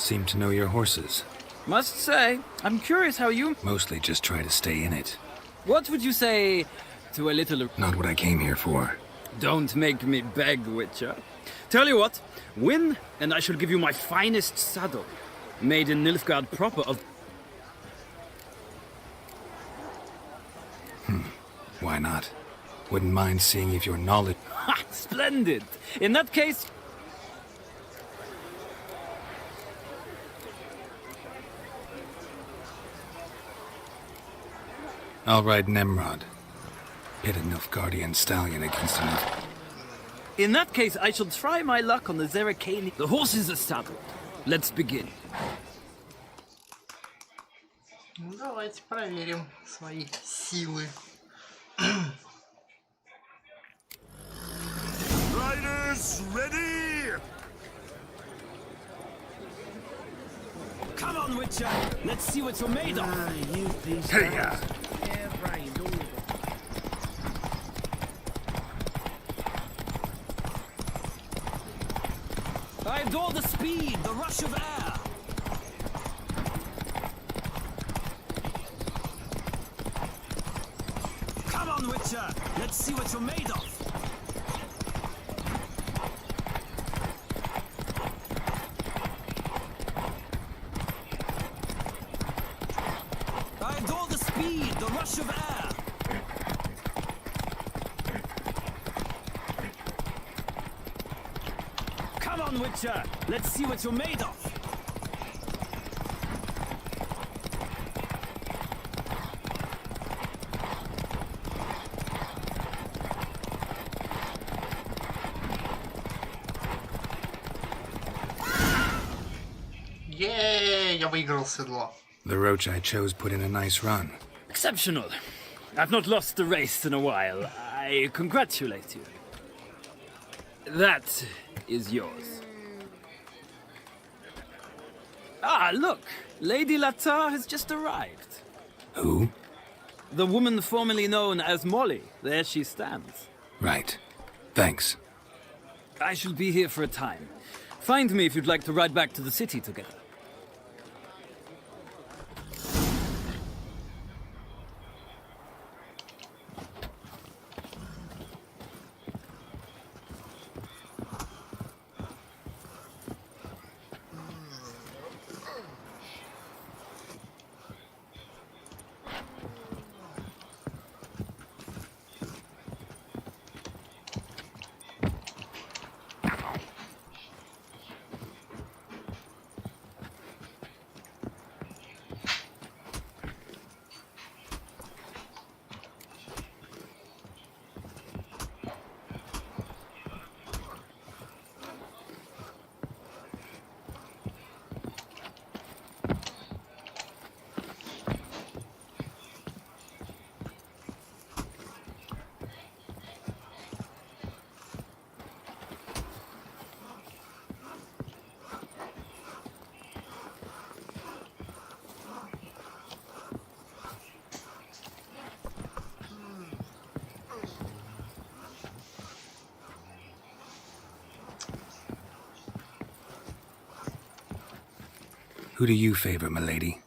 Seem to know your horses. Must say, I'm curious how you... Mostly just try to stay in it. What would you say to a little... Not what I came here for. Don't make me beg, Witcher. Tell you what, win, and I shall give you my finest saddle. Made in Nilfgaard proper of... Why not? Wouldn't mind seeing if your knowledge... Ha! Splendid! In that case... I'll ride Nemrod. Pit a Nilfgaardian stallion against a In that case, I shall try my luck on the Zeracani. The horses are saddled. Let's begin. Давайте проверим свои силы. Riders, ready? Come on, Witcher. Let's see what you're made of. You piece Hey, Hair-brained, all of it. I adore the speed, the rush of air. Come on, Witcher. Let's see what you're made of. I adore the speed, the rush of air. Come on, Witcher. Let's see what you're made of. Yay! Я выиграл седло. The roach I chose put in a nice run. Exceptional. I've not lost a race in a while. I congratulate you. That is yours. Ah, look! Lady Latar has just arrived. Who? The woman formerly known as Molly. There she stands. Right. Thanks. I shall be here for a time. Find me if you'd like to ride back to the city together. Who do you favor, milady?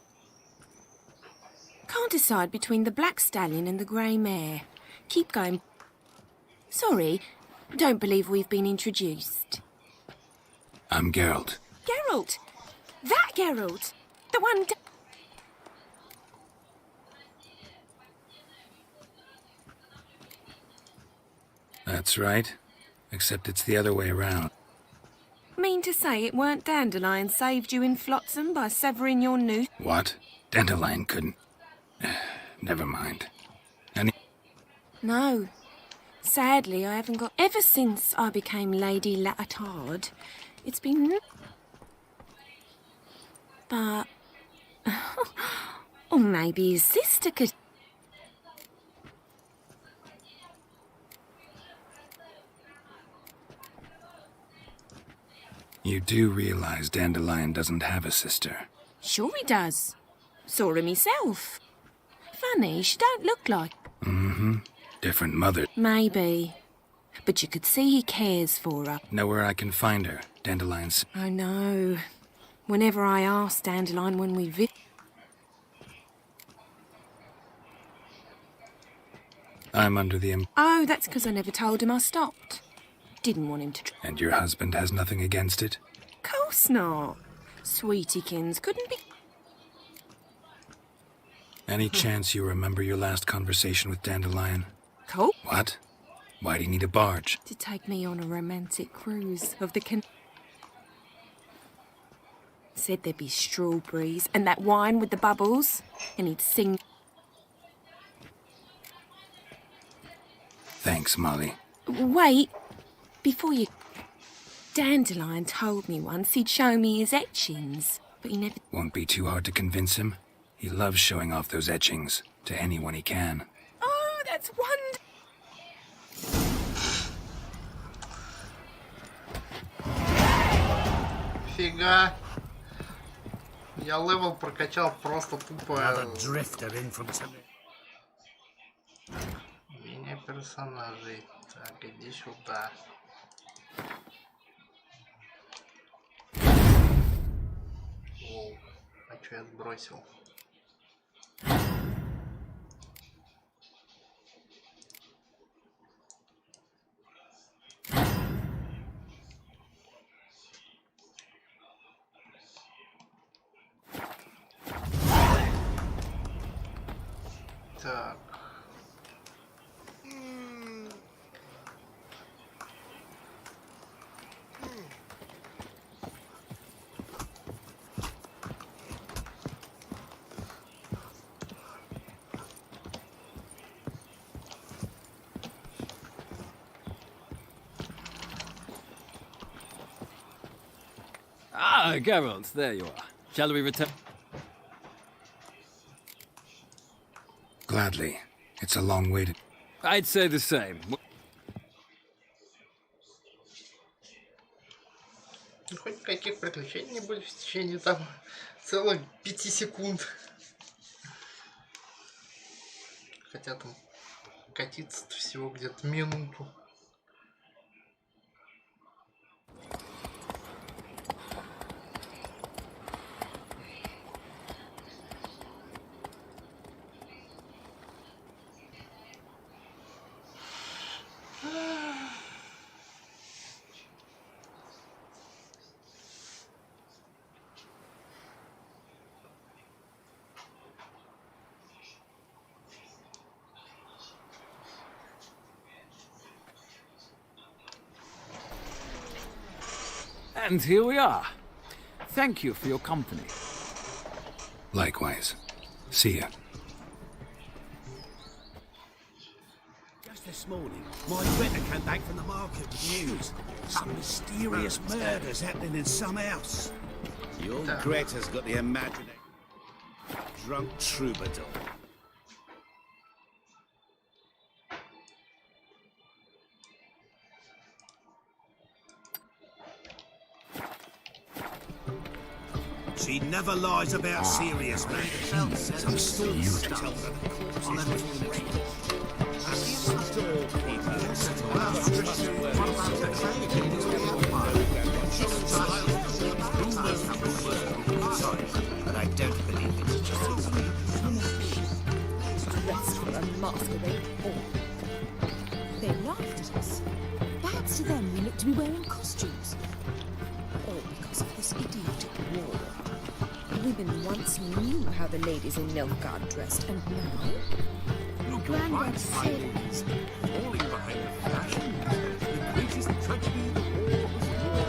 Can't decide between the black stallion and the grey mare. Keep going. Sorry, don't believe we've been introduced. I'm Geralt. Geralt! That Geralt! The one... That's right. Except it's the other way around. Mean to say it weren't Dandelion saved you in Flotsam by severing your noose? What? Dandelion couldn't... Never mind. No. Sadly, I haven't got... Ever since I became Lady Latard, it's been... But... or maybe his sister could... You do realize Dandelion doesn't have a sister. Sure he does. Saw her myself. Funny, she don't look like... Mm-hmm. Different mother. Maybe. But you could see he cares for her. Know where I can find her, Dandelion's... I know. Whenever I asked Dandelion when we I'm under the Oh, that's because I never told him I stopped. Didn't want him to... And your husband has nothing against it? Course not. Sweetiekins couldn't be... Any chance you remember your last conversation with Dandelion? Cool. What? Why do you need a barge? To take me on a romantic cruise of the Said there'd be strawberries and that wine with the bubbles, and he'd sing... Thanks, Molly. Wait, before you... Dandelion told me once he'd show me his etchings, but he never... Won't be too hard to convince him. He loves showing off those etchings to anyone he can. Oh, that's wonderful. Фига. Я левел прокачал просто тупо. Меня персонажей. Так, иди сюда. Оу, а чё я сбросил? Так. Ah, Geralt, there you are. Shall we return? Gladly. It's a long way to... I'd say the same. Хоть никаких приключений не будет в течение там целых 5 секунд. Хотя там катиться всего где-то минуту. And here we are. Thank you for your company. Likewise. See ya. Just this morning, my better came back from the market with news. Some mysterious murders happening in some house. Your Greta's got the imagination. Drunk troubadour. She never lies about serious matters. Some stories tell her the corpse but I don't believe it's just dressed for a masquerade ball. They laughed at us. Perhaps to them we look to be wearing costumes. Or because of this idiotic war. Women once knew how the ladies in Nilfgaard dressed, and now... Your granddad said he's falling behind the fashion. The greatest tragedy of the war was war.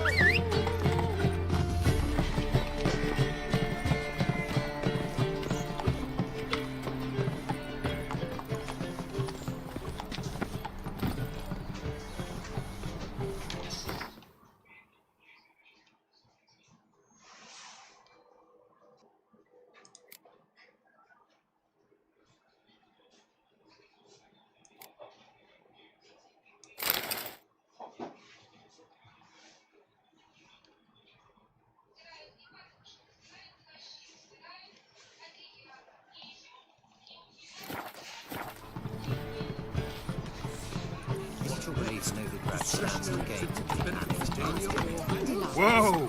Whoa!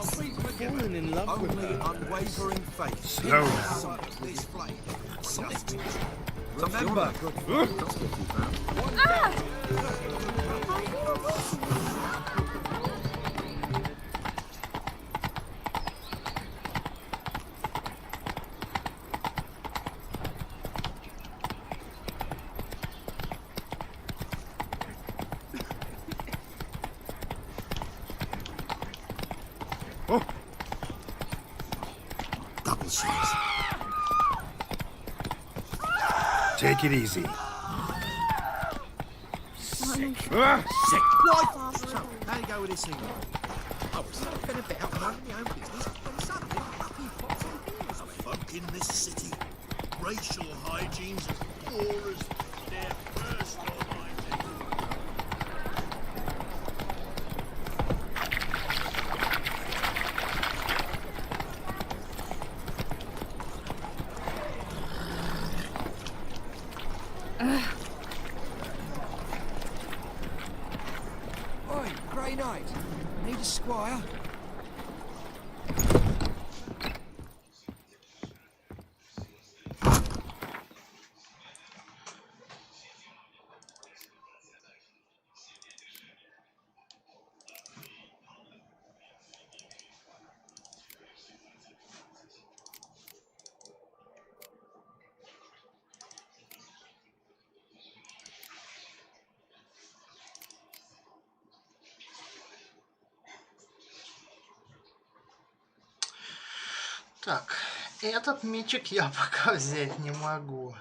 Falling in love with Only her. unwavering faith. Slow. This flame. Remember. Double shots. Take it easy. Sick. Sick. What? So, how do you go with this thing? I was thinking about minding my own business when suddenly he pops in here. Folk in this city, racial hygiene's as poor as their personal hygiene. Oi, Grey Knight. Need a squire? Так, этот мечик я пока взять не могу.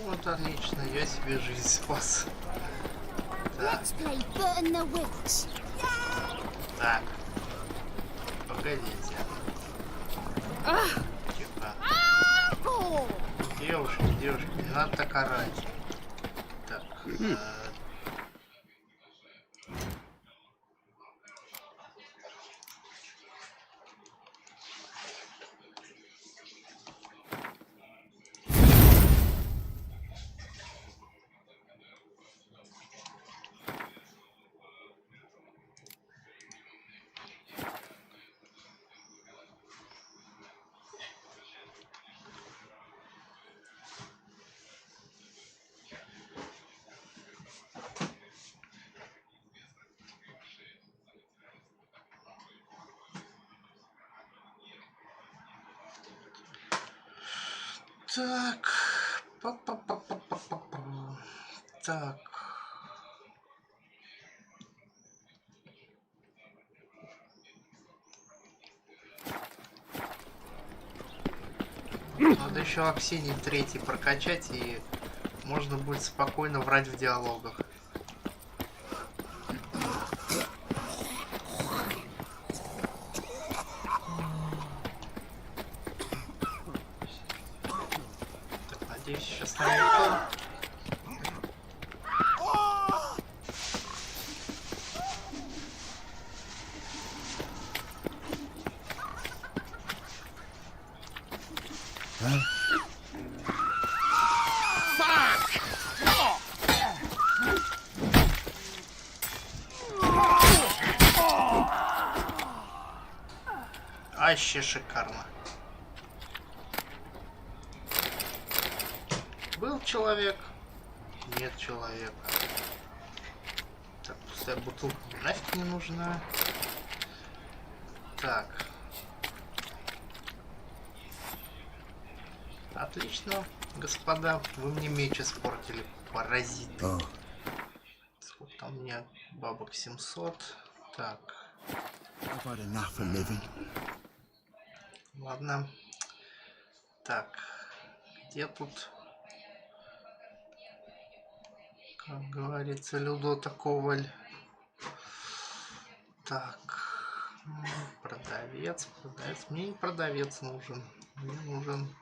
Вот отлично, я себе жизнь спас. Так. Так. Погодите. Тихо. Девушки, девушки, не надо так орать. Так. Так. Так. Надо еще Аксинии 3 прокачать, и можно будет спокойно врать в диалогах. Так, надеюсь, сейчас не никто. Вообще шикарно. Был человек, нет человека. Так, пустая бутылка нафиг не нужна. Так. Отлично, господа. Вы мне меч испортили, паразиты. Сколько там у меня бабок? 700. Так. Ладно. Так. Где тут, как говорится, Людота Коваль? Так. Продавец. Мне не продавец нужен. Мне нужен...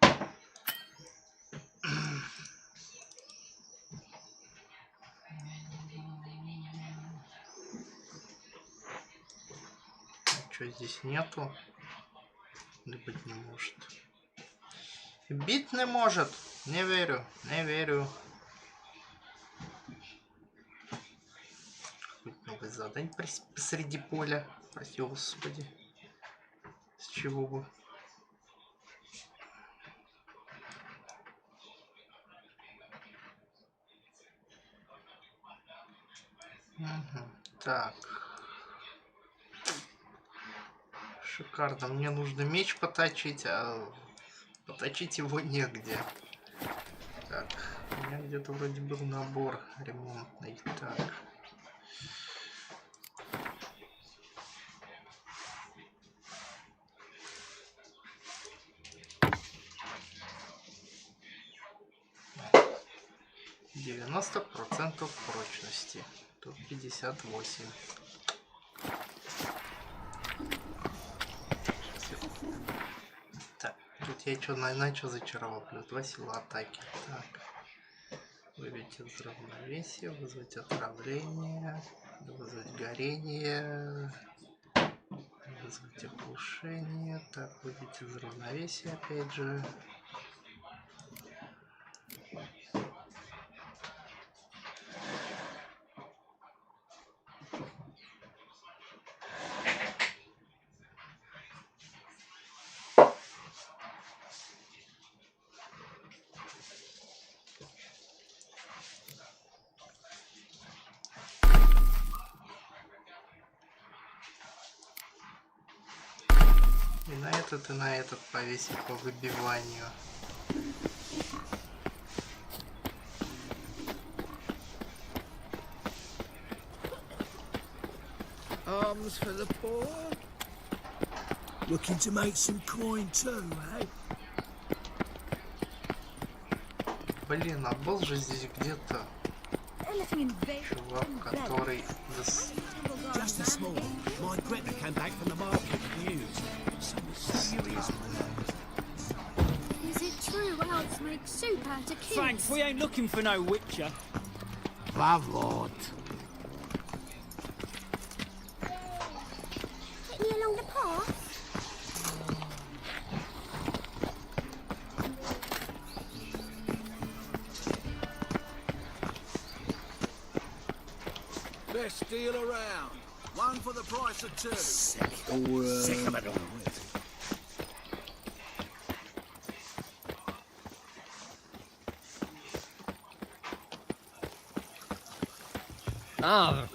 Что здесь нету? Да быть не может. Бить не может. Не верю. Не верю. Хоть новый задание посреди поля. Прости, господи. С чего бы? Угу. Так. Шикарно. Мне нужно меч поточить, а поточить его негде. Так. У меня где-то вроде был набор ремонтный. Так. %90 прочности. Тут 58. Так, тут я что начал зачаровал. Плюс 2 сила атаки. Так. Выбить из равновесия, вызвать отравление, вызвать горение, вызвать оглушение. Так, выбить из равновесия опять же. И на этот повесить по выбиванию. Arms for the poor. Looking to make some coin too, eh? Блин, а был же здесь где-то чувак, который... Just a small one. My Greta came back from the market with news. Is it true elves make soup out of kids? Thanks, we ain't looking for no witcher. Lord. Take me along the path? Best deal around. One for the price of two. Sick of it all. Ah.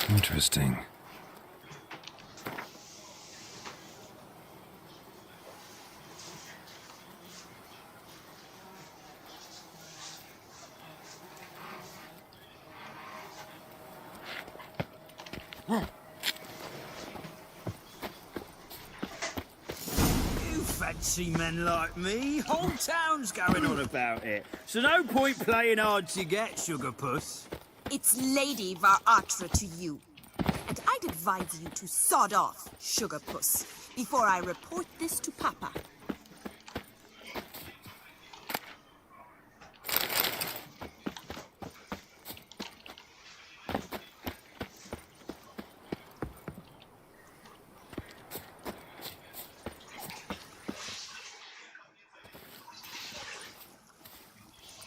Interesting. You fancy see men like me. Whole town's going on about it. So no point playing hard to get, sugar puss. It's Lady Varatra to you. And I'd advise you to sod off, sugar puss, before I report this to Papa.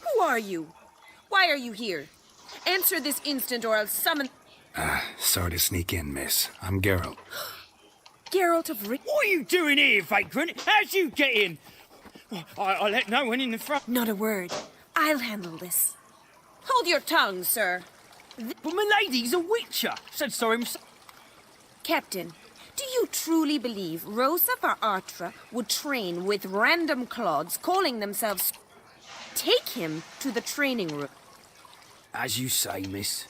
Who are you? Why are you here? Answer this instant or I'll summon... Sorry to sneak in, miss. I'm Geralt. Geralt of Rick. What are you doing here, vagrant? How'd you get in? I let no one in the front. Not a word. I'll handle this. Hold your tongue, sir. But my lady's a witcher. Said so himself. Captain, do you truly believe Rosa Varatra would train with random clods calling themselves... Take him to the training room. As you say, miss.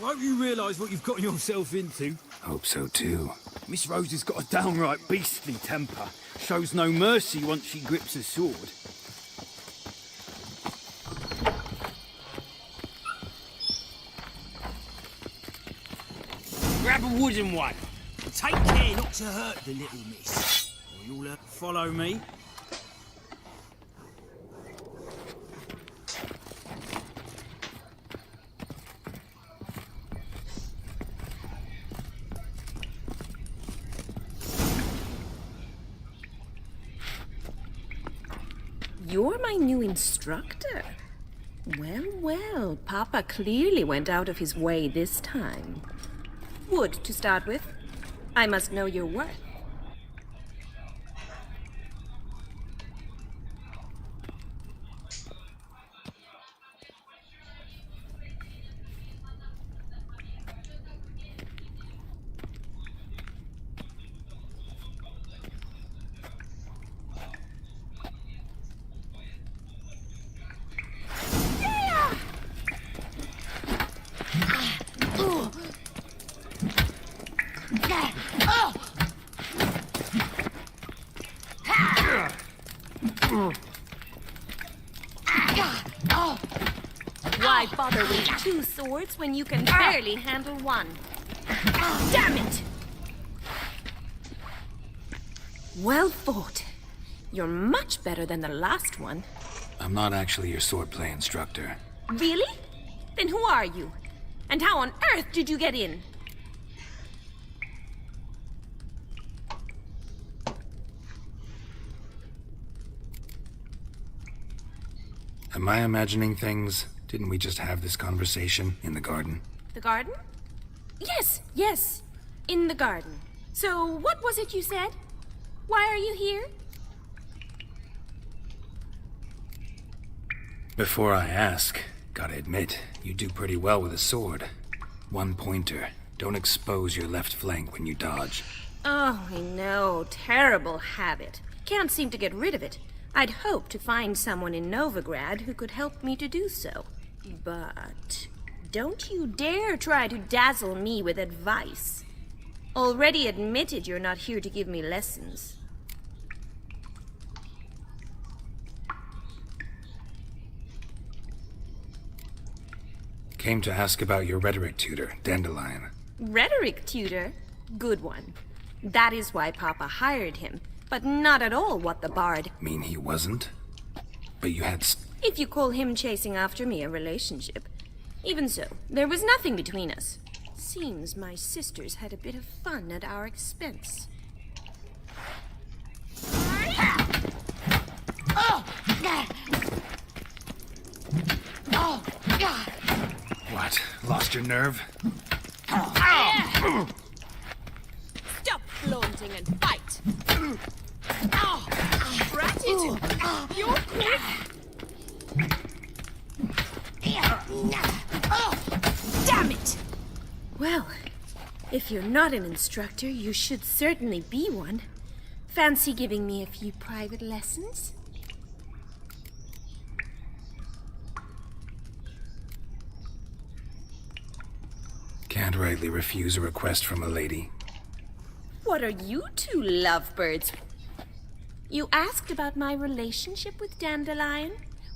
Won't you realise what you've gotten yourself into? Hope so too. Miss Rose has got a downright beastly temper. Shows no mercy once she grips a sword. Grab a wooden one. Take care not to hurt the little miss. Or you'll follow me. You're my new instructor. Well, well, Papa clearly went out of his way this time. Wood, to start with. I must know your worth. Why bother with two swords when you can barely handle one? Damn it! Well fought. You're much better than the last one. I'm not actually your swordplay instructor. Really? Then who are you? And how on earth did you get in? Am I imagining things? Didn't we just have this conversation in the garden? The garden? Yes, yes. In the garden. So, what was it you said? Why are you here? Before I ask, gotta admit, you do pretty well with a sword. One pointer. Don't expose your left flank when you dodge. Oh, I know. Terrible habit. Can't seem to get rid of it. I'd hoped to find someone in Novigrad who could help me to do so. But don't you dare try to dazzle me with advice. Already admitted you're not here to give me lessons. Came to ask about your rhetoric tutor, Dandelion. Rhetoric tutor? Good one. That is why Papa hired him, but not at all what the bard... Mean he wasn't? But you had... If you call him chasing after me a relationship. Even so, there was nothing between us. Seems my sisters had a bit of fun at our expense. What? Lost your nerve? Stop flaunting and fight! Brat it! You're quick! Damn it! Well, if you're not an instructor, you should certainly be one. Fancy giving me a few private lessons? Can't rightly refuse a request from a lady. What are you two lovebirds? You asked about my relationship with Dandelion?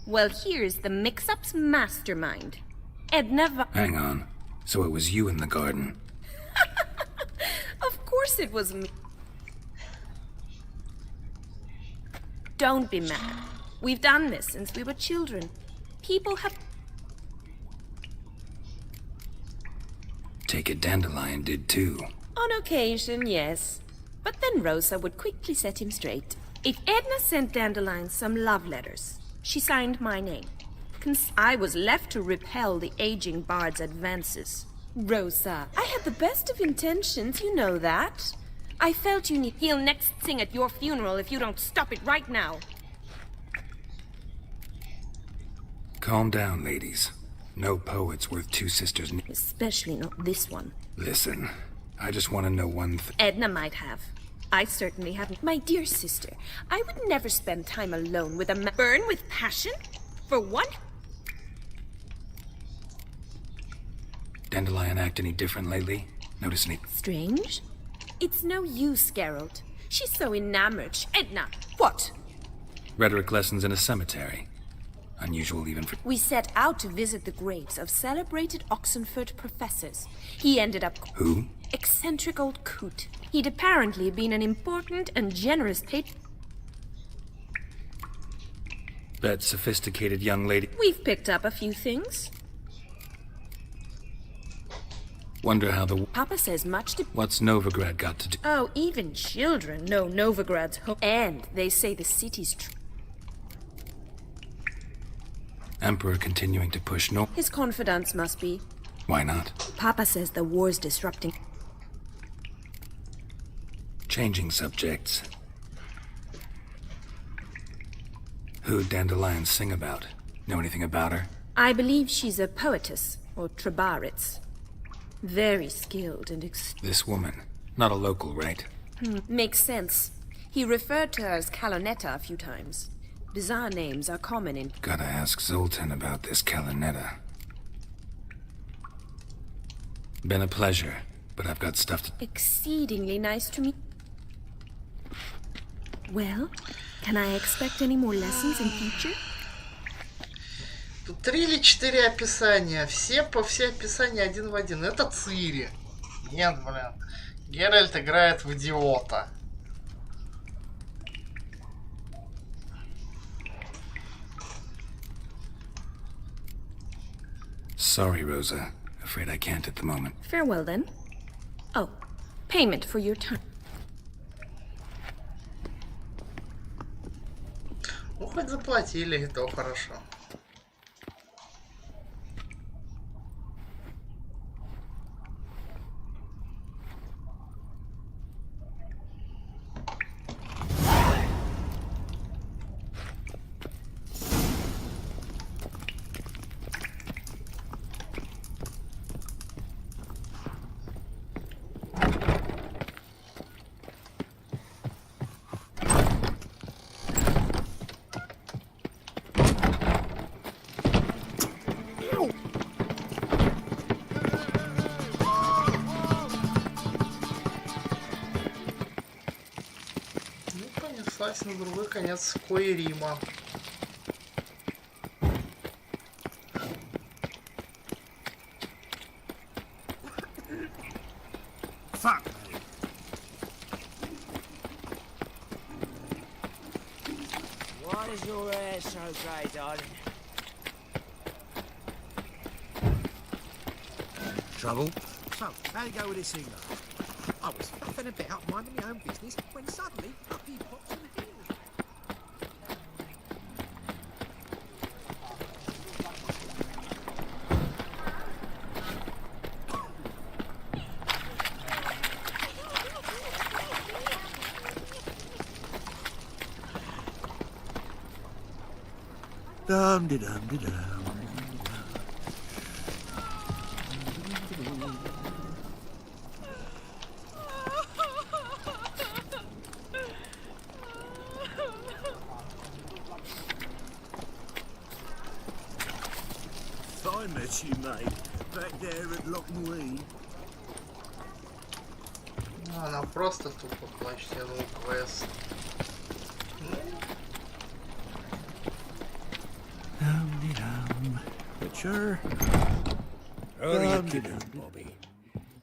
Well, here's the mix-up's mastermind. Edna Hang on. So it was you in the garden. Of course it was me. Don't be mad. We've done this since we were children. People have... Take it Dandelion did too. On occasion, yes. But then Rosa would quickly set him straight. If Edna sent Dandelion some love letters, she signed my name. I was left to repel the aging bard's advances. Rosa, I had the best of intentions, you know that. I felt you need... He'll next sing at your funeral if you don't stop it right now. Calm down, ladies. No poet's worth two sisters. Especially not this one. Listen, I just want to know one thing. Edna might have. I certainly haven't. My dear sister, I would never spend time alone with a man. Burn with passion? For what? Dandelion act any different lately? Notice any... Strange? It's no use, Geralt. She's so enamored. Edna, what? Rhetoric lessons in a cemetery. Unusual even for... We set out to visit the graves of celebrated Oxenford professors. He ended up... Who? Eccentric old coot. He'd apparently been an important and generous patron. That sophisticated young lady... We've picked up a few things. Wonder how the... Papa says much to... What's Novigrad got to do? Oh, even children know Novigrad's home. And they say the city's... Emperor continuing to push no... His confidants must be. Why not? Papa says the war's disrupting... Changing subjects. Who'd Dandelion sing about? Know anything about her? I believe she's a poetess, or trabaritz. Very skilled and This woman. Not a local, right? Makes sense. He referred to her as Calonetta a few times. Bizarre names are common in... Gotta ask Zoltan about this Calonetta. Been a pleasure, but I've got stuff to... Exceedingly nice to meet... Well, can I expect any more lessons in future? Тут 3 или 4 описания. Все описания один в один. Это Цири. Нет, блин. Геральт играет в идиота. Sorry, Rosa. Afraid I can't at the moment. Farewell, then. Oh, payment for your time. Ну, хоть заплатили, и то хорошо. На другой конец Коирима. Fuck me. Why is your hair so grey, darling? Trouble? So, how you go with this singer? I was faffing about minding my own business when suddenly up he pops in here. Dum-de-dum-de-dum. I met you, mate. Back there at Lockney. Ну, она просто тупо плащенный квест. Butcher. How are you kidding, Bobby?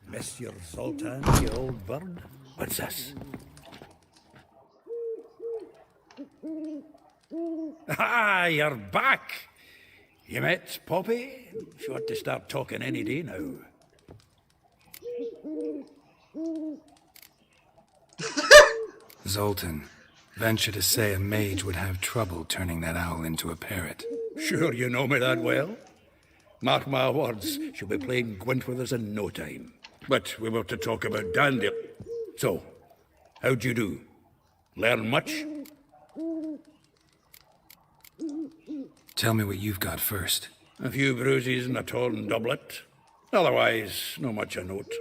Monsieur Zoltan, you old bird? What's this? Ah, you're back! You met Poppy? She ought to start talking any day now. Zoltan, venture to say a mage would have trouble turning that owl into a parrot. Sure you know me that well? Mark my words, she'll be playing Gwent with us in no time. But we were to talk about Dandy. So, how'd you do? Learn much? Tell me what you've got first. A few bruises and a torn doublet. Otherwise, no much a note.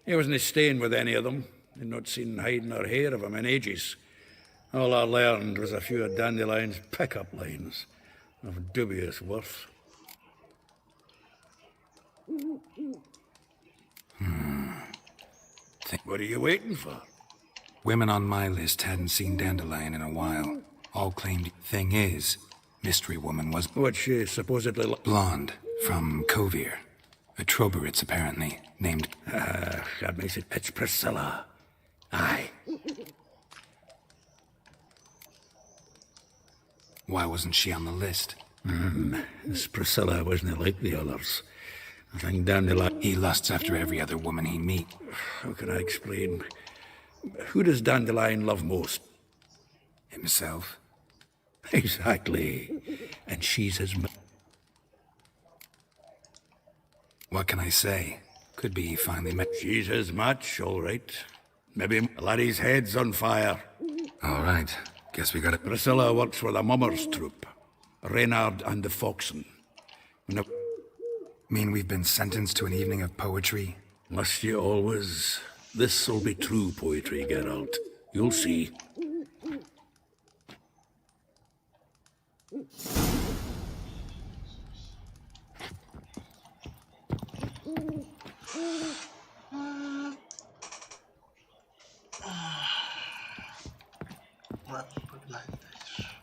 He wasn't staying with any of them. I'd not seen hide nor hair of him in ages. All I learned was a few of Dandelion's pick-up lines of dubious worth. What are you waiting for? Women on my list hadn't seen Dandelion in a while. All claimed. Thing is, Mystery Woman was... What she supposedly... Blonde, from Kovir. A Troberitz, apparently, named... that makes it... It's Priscilla. Aye. Why wasn't she on the list? This Priscilla wasn't like the others. I think Dandelion... He lusts after every other woman he meets. How can I explain? Who does Dandelion love most? Himself. Exactly. And she's his... What can I say? Could be he finally met... She's his match, all right. Maybe a laddie's head's on fire. All right. Guess we got it. Priscilla works for the Mummers troupe. Reynard and the Foxen. No. Mean we've been sentenced to an evening of poetry? Must you always? This'll be true poetry, Geralt. You'll see.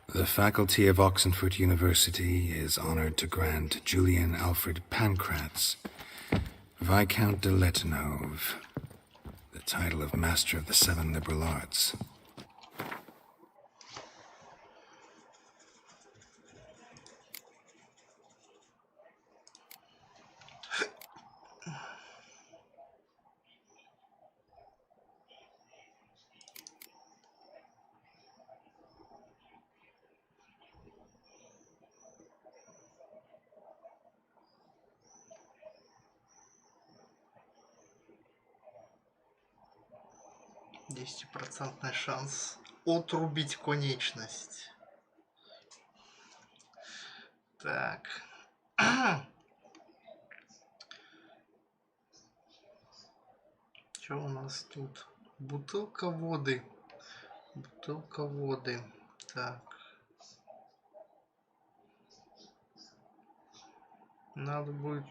The faculty of Oxenford University is honored to grant Julian Alfred Pancratz, Viscount de Letonove, the title of Master of the Seven Liberal Arts. Десятипроцентный шанс отрубить конечность. Так. Что у нас тут? Бутылка воды. Бутылка воды. Так. Надо будет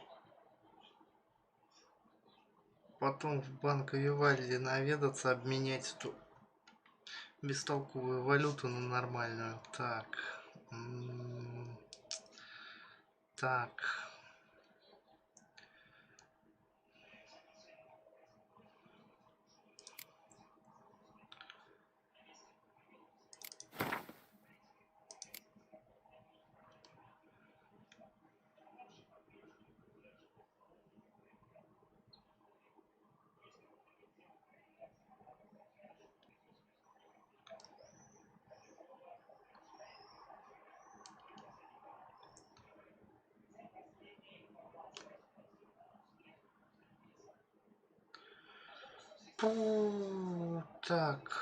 потом в банк Вивальди наведаться, обменять эту бестолковую валюту на нормальную. Так. Так. Так.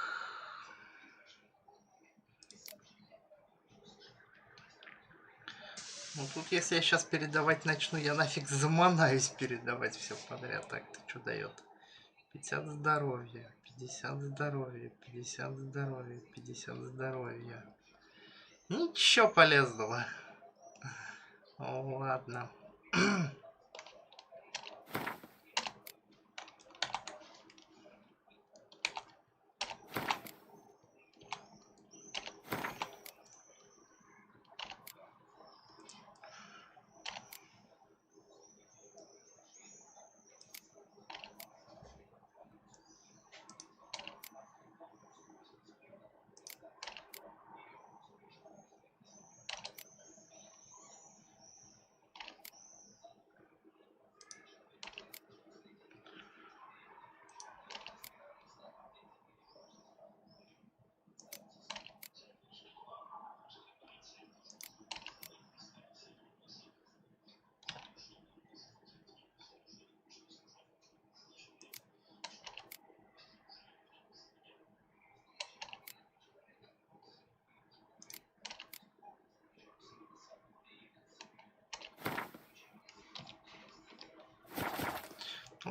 Ну тут если я сейчас передавать начну, я нафиг заманаюсь передавать все подряд. Так, ты что дает? 50 здоровья, 50 здоровья, 50 здоровья, 50 здоровья. Ничего полезного. О, ладно.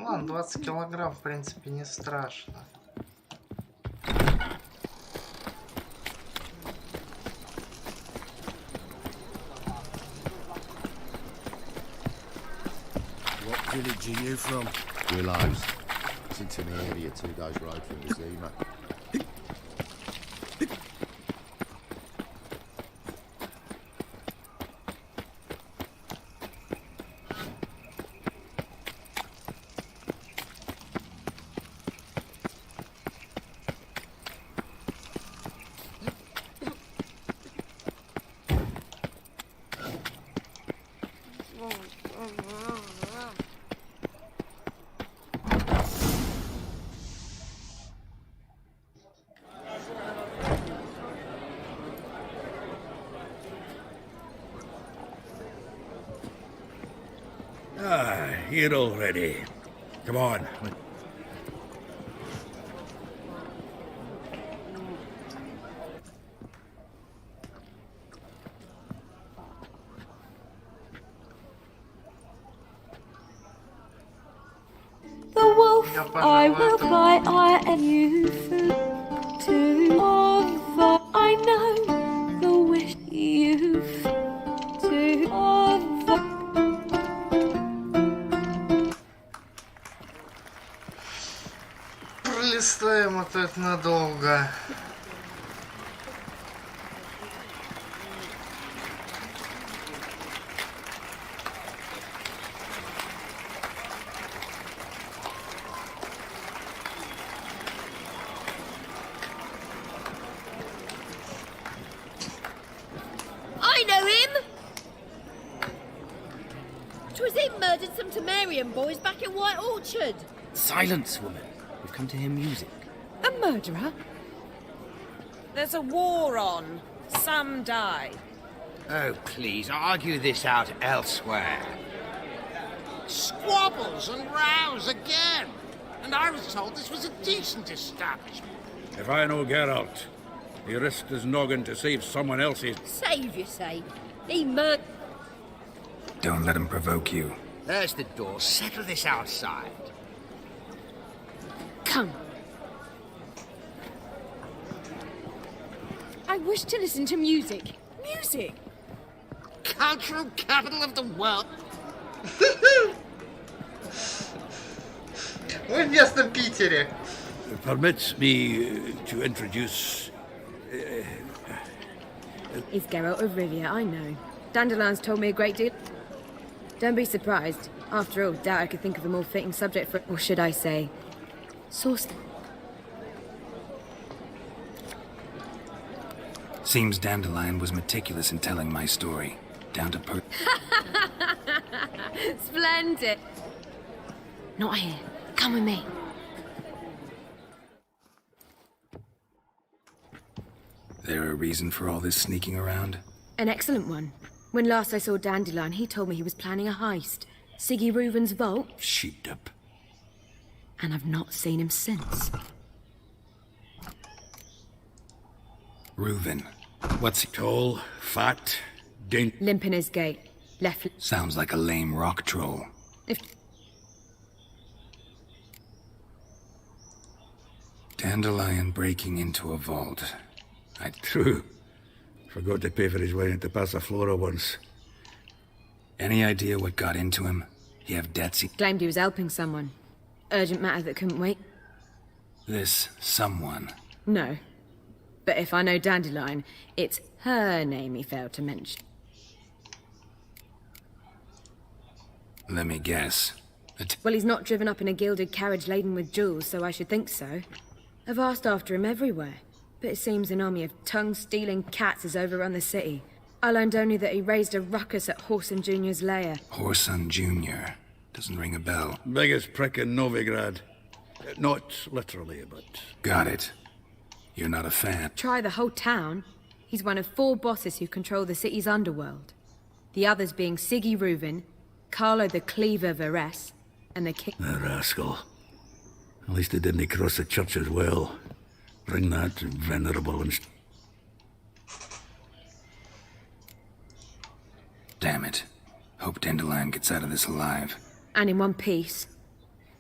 Ну ладно, 20 килограмм, в принципе, не страшно. What village are you from? Willows. It's into the area 2 days road from the Zima. Here already. Come on. The wolf I will fly, I and you to offer. I know the wish you've to offer. Пролистаем это надолго. I know him! Twas him murdered some Temerian boys back in White Orchard. Silence, woman. We've come to hear music. A murderer? There's a war on. Some die. Oh, please, argue this out elsewhere. Squabbles and rows again. And I was told this was a decent establishment. If I know Geralt, he risked his noggin to save someone else's. Save, you say? He murdered... Don't let him provoke you. There's the door. Settle this outside. Come. I wish to listen to music. Music! Cultural capital of the world. Мы в местном Питере. Permit me to introduce... He's Geralt of Rivia, I know. Dandelion's told me a great deal. Don't be surprised. After all, doubt I could think of a more fitting subject for... Or should I say... Source... Seems Dandelion was meticulous in telling my story. Down to Splendid! Not here. Come with me. There a reason for all this sneaking around? An excellent one. When last I saw Dandelion, he told me he was planning a heist. Siggy Reuven's vault. Sheeped up. And I've not seen him since. Reuven. What's he? Tall, fat, Limp in his gait. Left... Sounds like a lame rock troll. If... Dandelion breaking into a vault. True. Forgot to pay for his way into Passaflora once. Any idea what got into him? He have debts he... Claimed he was helping someone. Urgent matter that couldn't wait. This someone. No. But if I know Dandelion, it's her name he failed to mention. Let me guess. Well, he's not driven up in a gilded carriage laden with jewels, so I should think so. I've asked after him everywhere, but it seems an army of tongue-stealing cats has overrun the city. I learned only that he raised a ruckus at Whoreson Jr.'s lair. Whoreson Jr. Doesn't ring a bell. Biggest prick in Novigrad. Not literally, but... Got it. You're not a fan. Try the whole town. He's one of 4 bosses who control the city's underworld. The others being Siggy Reuven, Carlo the Cleaver Varese, and the king... The rascal. At least they didn't cross the church as well. Bring that venerable and... Damn it. Hope Dandelion gets out of this alive. And in one piece.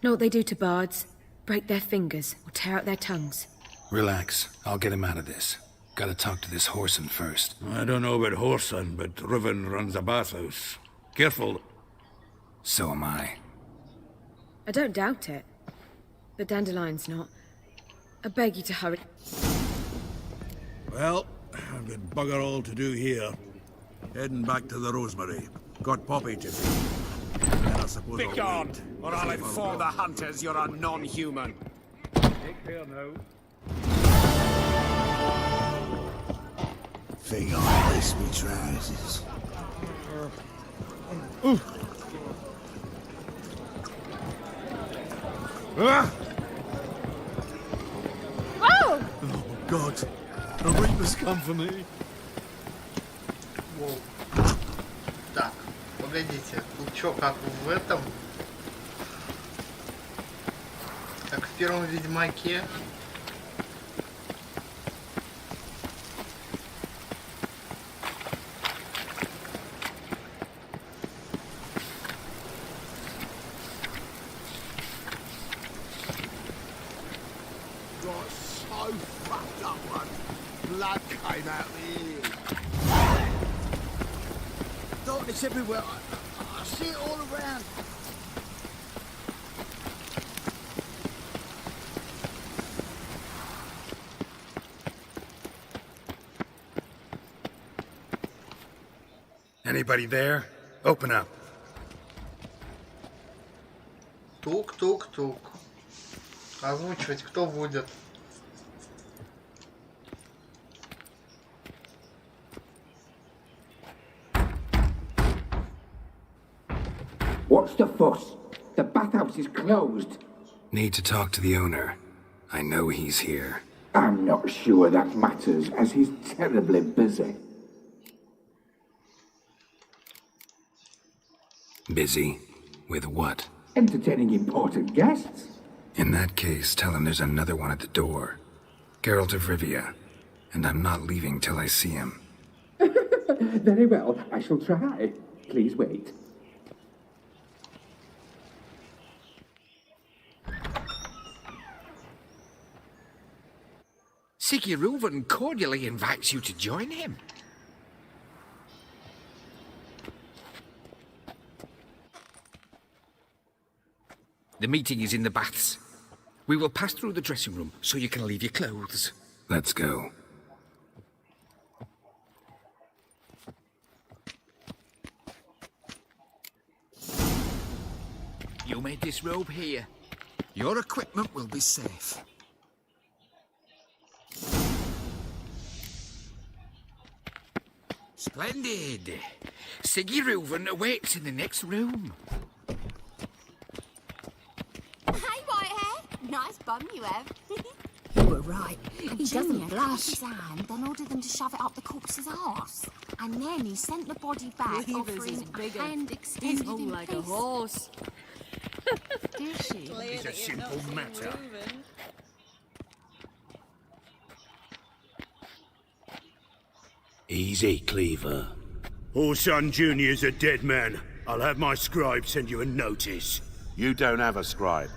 Know what they do to bards? Break their fingers or tear out their tongues. Relax. I'll get him out of this. Gotta talk to this whoreson first. I don't know about whoreson, but Riven runs a bathhouse. Careful. So am I. I don't doubt it. But Dandelion's not. I beg you to hurry. Well, I've got bugger all to do here. Heading back to the Rosemary. Got Poppy to feed. Then I suppose Be I'll gone, wait. or I'll inform the hunters you're a non-human. Take care now. Thing I miss me trousers. Oh! Oh, God. The Reapers come for me. Воу. Так, погодите, тут чё, как в этом? Как в первом Ведьмаке? Got so fucked up one. Blood came out the ear. Darkness everywhere. I see it all around. Anybody there? Open up. Тук-тук-тук. Озвучивать кто будет? What's the fuss? The bathhouse is closed. Need to talk to the owner. I know he's here. I'm not sure that matters, as he's terribly busy. Busy? With what? Entertaining important guests. In that case, tell him there's another one at the door. Geralt of Rivia. And I'm not leaving till I see him. Very well, I shall try. Please wait. Sigurd cordially invites you to join him. The meeting is in the baths. We will pass through the dressing room so you can leave your clothes. Let's go. You made this robe here. Your equipment will be safe. Splendid. Sigurd awaits in the next room. Hey, Whitehair. Nice bum you have. You were right. He Junior doesn't clapped blush. his hand, then ordered them to shove it up the corpse's arse. And then he sent the body back, Reeves offering is a bigger. hand extended He's more in like a peace. horse. Is she? It's a simple matter. Easy, Cleaver. Orson Jr.'s a dead man. I'll have my scribe send you a notice. You don't have a scribe.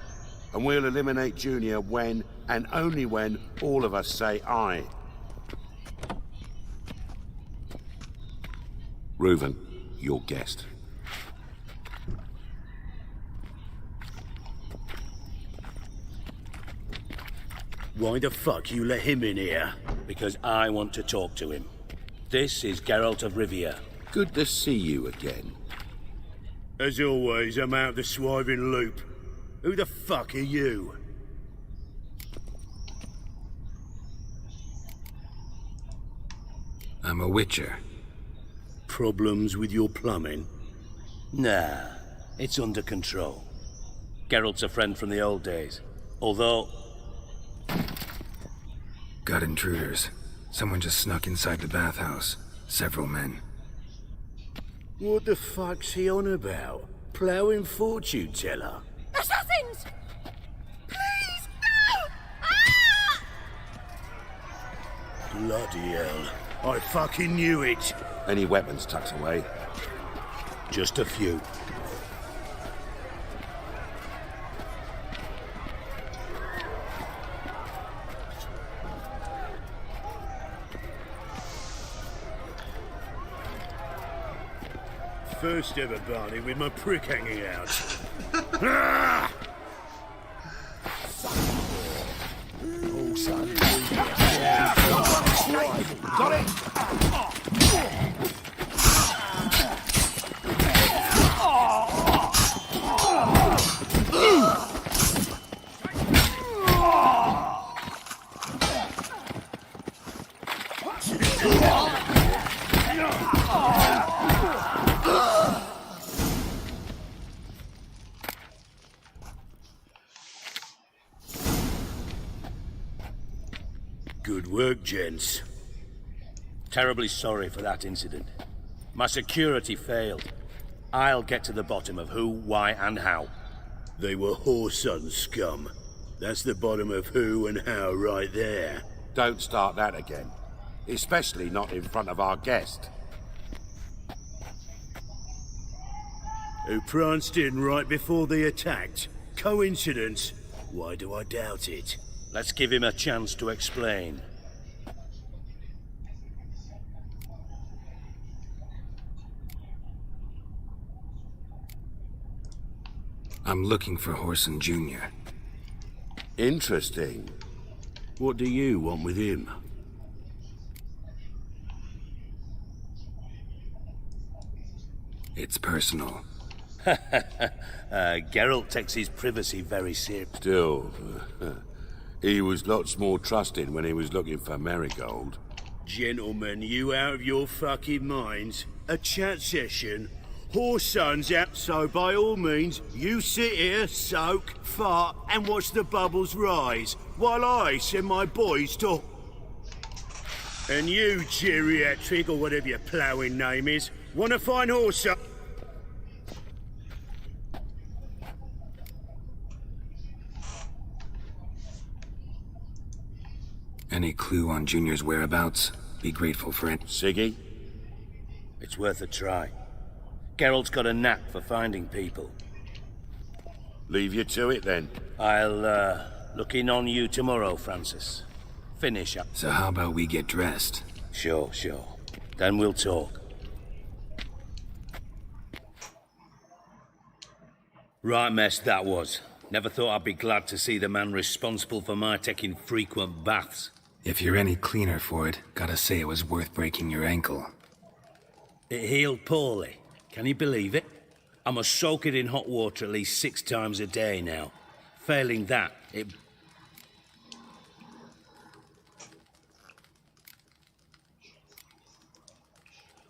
And we'll eliminate Junior when, and only when, all of us say aye. Reuven, your guest. Why the fuck you let him in here? Because I want to talk to him. This is Geralt of Rivia. Good to see you again. As always, I'm out the swiving loop. Who the fuck are you? I'm a witcher. Problems with your plumbing? Nah, it's under control. Geralt's a friend from the old days. Although... Got intruders. Someone just snuck inside the bathhouse. Several men. What the fuck's he on about? Ploughing fortune teller? Assassins! Please, no! Ah! Bloody hell. I fucking knew it. Any weapons tucked away? Just a few. first ever Barney with my prick hanging out. Oh, son. Got it! Good work, gents. Terribly sorry for that incident. My security failed. I'll get to the bottom of who, why, and how. They were whoreson scum. That's the bottom of who and how right there. Don't start that again. Especially not in front of our guest. Who pranced in right before they attacked. Coincidence? Why do I doubt it? Let's give him a chance to explain. I'm looking for Whoreson Jr. Interesting. What do you want with him? It's personal. Geralt takes his privacy very seriously. Still, he was lots more trusted when he was looking for Marigold. Gentlemen, you out of your fucking minds? A chat session? Whoreson's out, so by all means, you sit here, soak, fart, and watch the bubbles rise, while I send my boys to... And you, geriatric, or whatever your ploughing name is, want to find Whoreson? Any clue on Junior's whereabouts? Be grateful for it. Siggy? It's worth a try. Geralt's got a knack for finding people. Leave you to it, then. I'll, look in on you tomorrow, Francis. Finish up. So how about we get dressed? Sure. Then we'll talk. Right mess that was. Never thought I'd be glad to see the man responsible for my taking frequent baths. If you're any cleaner for it, gotta say it was worth breaking your ankle. It healed poorly. Can you believe it? I must soak it in hot water at least 6 times a day now. Failing that, it...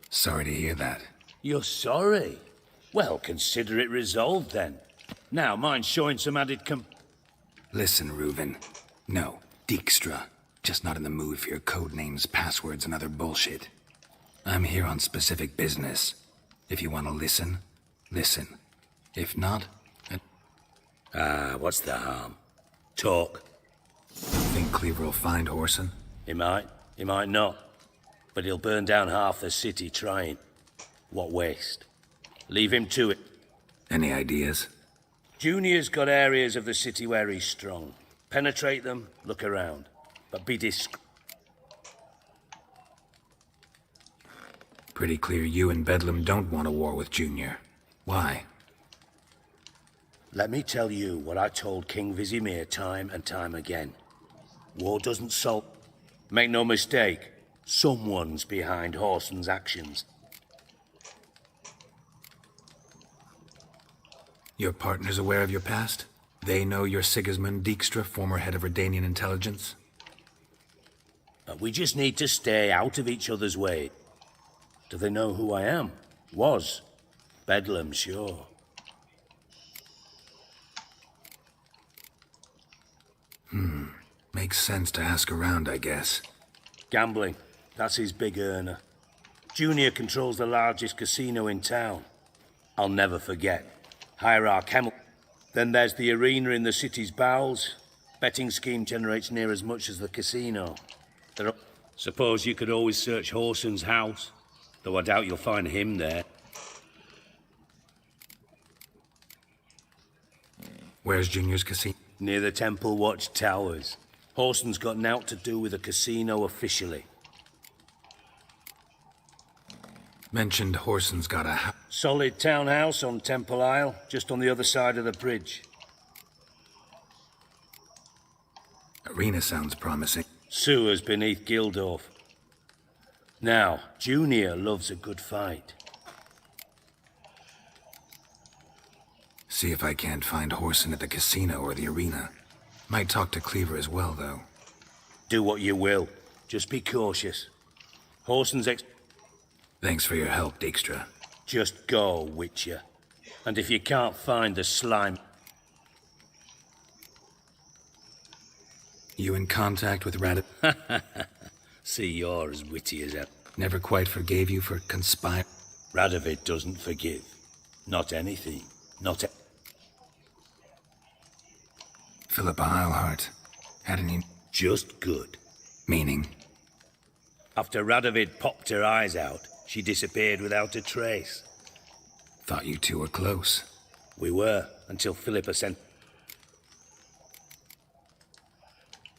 Sorry to hear that. You're sorry? Well, consider it resolved then. Now, mind showing some added Listen, Reuven. No, Dijkstra. Just not in the mood for your code names, passwords, and other bullshit. I'm here on specific business. If you want to listen, listen. If not... what's the harm? Talk. Think Cleaver will find Whoreson? He might not. But he'll burn down half the city trying. What waste. Leave him to it. Any ideas? Junior's got areas of the city where he's strong. Penetrate them, look around. But be discreet. Pretty clear you and Bedlam don't want a war with Junior. Why? Let me tell you what I told King Vizimir time and time again. War doesn't solve... Make no mistake, someone's behind Whoreson's actions. Your partner's aware of your past? They know you're Sigismund Dijkstra, former head of Redanian intelligence? We just need to stay out of each other's way. Do they know who I am? Was. Bedlam, sure. Makes sense to ask around, I guess. Gambling. That's his big earner. Junior controls the largest casino in town. I'll never forget. Hierarch Hemel. Then there's the arena in the city's bowels. Betting scheme generates near as much as the casino. Suppose you could always search Whoreson's house, though I doubt you'll find him there. Where's Junior's casino? Near the Temple Watch Towers. Whoreson's got naught to do with the casino officially. Mentioned Horson's got a solid townhouse on Temple Isle, just on the other side of the bridge. Arena sounds promising. Sewers beneath Gildorf. Now, Junior loves a good fight. See if I can't find Horson at the casino or the arena. Might talk to Cleaver as well, though. Do what you will. Just be cautious. Horson's Thanks for your help, Dijkstra. Just go, Witcher. And if you can't find the slime... You in contact with See, you're as witty as ever. Never quite forgave you for conspiring. Radovid doesn't forgive. Not anything. Philippa Eilhart. Had any... Just good. Meaning? After Radovid popped her eyes out, she disappeared without a trace. Thought you two were close. We were, until Philippa sent...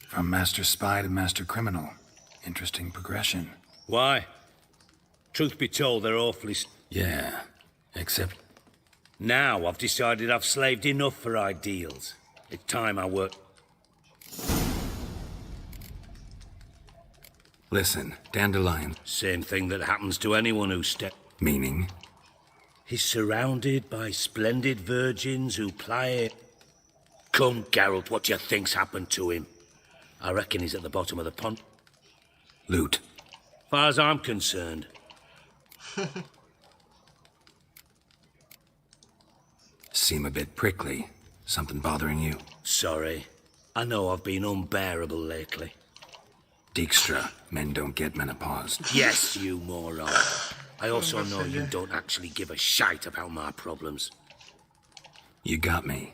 From Master Spy to Master Criminal. Interesting progression. Why? Truth be told, they're awfully... Yeah, except... Now I've decided I've slaved enough for ideals. It's time I work... Listen, Dandelion. Same thing that happens to anyone who Meaning? He's surrounded by splendid virgins who ply it. Come, Geralt, what do you think's happened to him? I reckon he's at the bottom of the pond. Loot. Far as I'm concerned. Seem a bit prickly. Something bothering you? Sorry. I know I've been unbearable lately. Dijkstra, men don't get menopause. Yes, you moron. I also know you don't actually give a shite about my problems. You got me.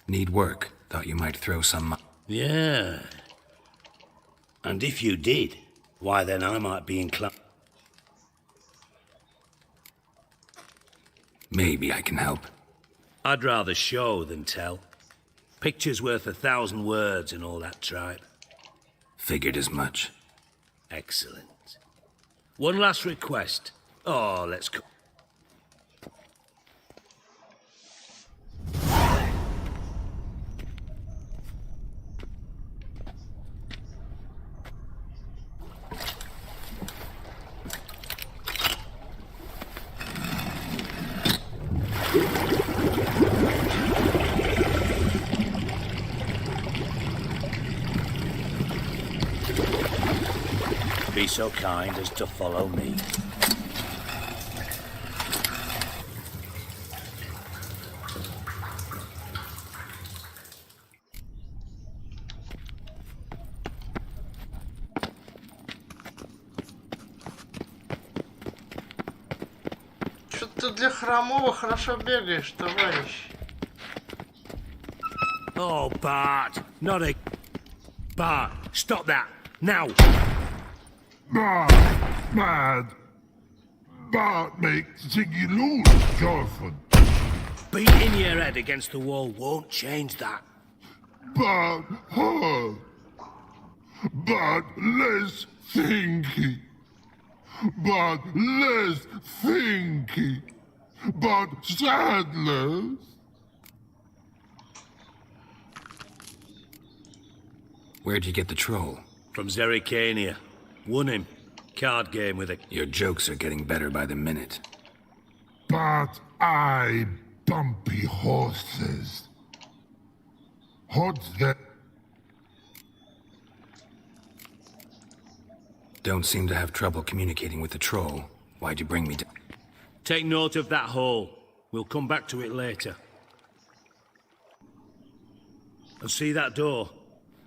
Need work. Thought you might throw some... Yeah. And if you did, why then I might be inclined... Maybe I can help. I'd rather show than tell. Picture's worth 1,000 words and all that tripe. Figured as much. Excellent. One last request. Oh, let's go. Be so kind as to follow me. Что-то для хромого хорошо бегаешь, товарищ. Oh, Bart, not a... Bart, stop that, now! Mad. Bart makes Ziggy lose, Jorfin. Beating your head against the wall won't change that. But hard. But less thinky. But less thinky. But sadless. Where'd you get the troll? From Zerrikania. Won him. Card game with a... Your jokes are getting better by the minute. But I bumpy horses. What's that? Don't seem to have trouble communicating with the troll. Why'd you bring me to... Take note of that hole. We'll come back to it later. And see that door?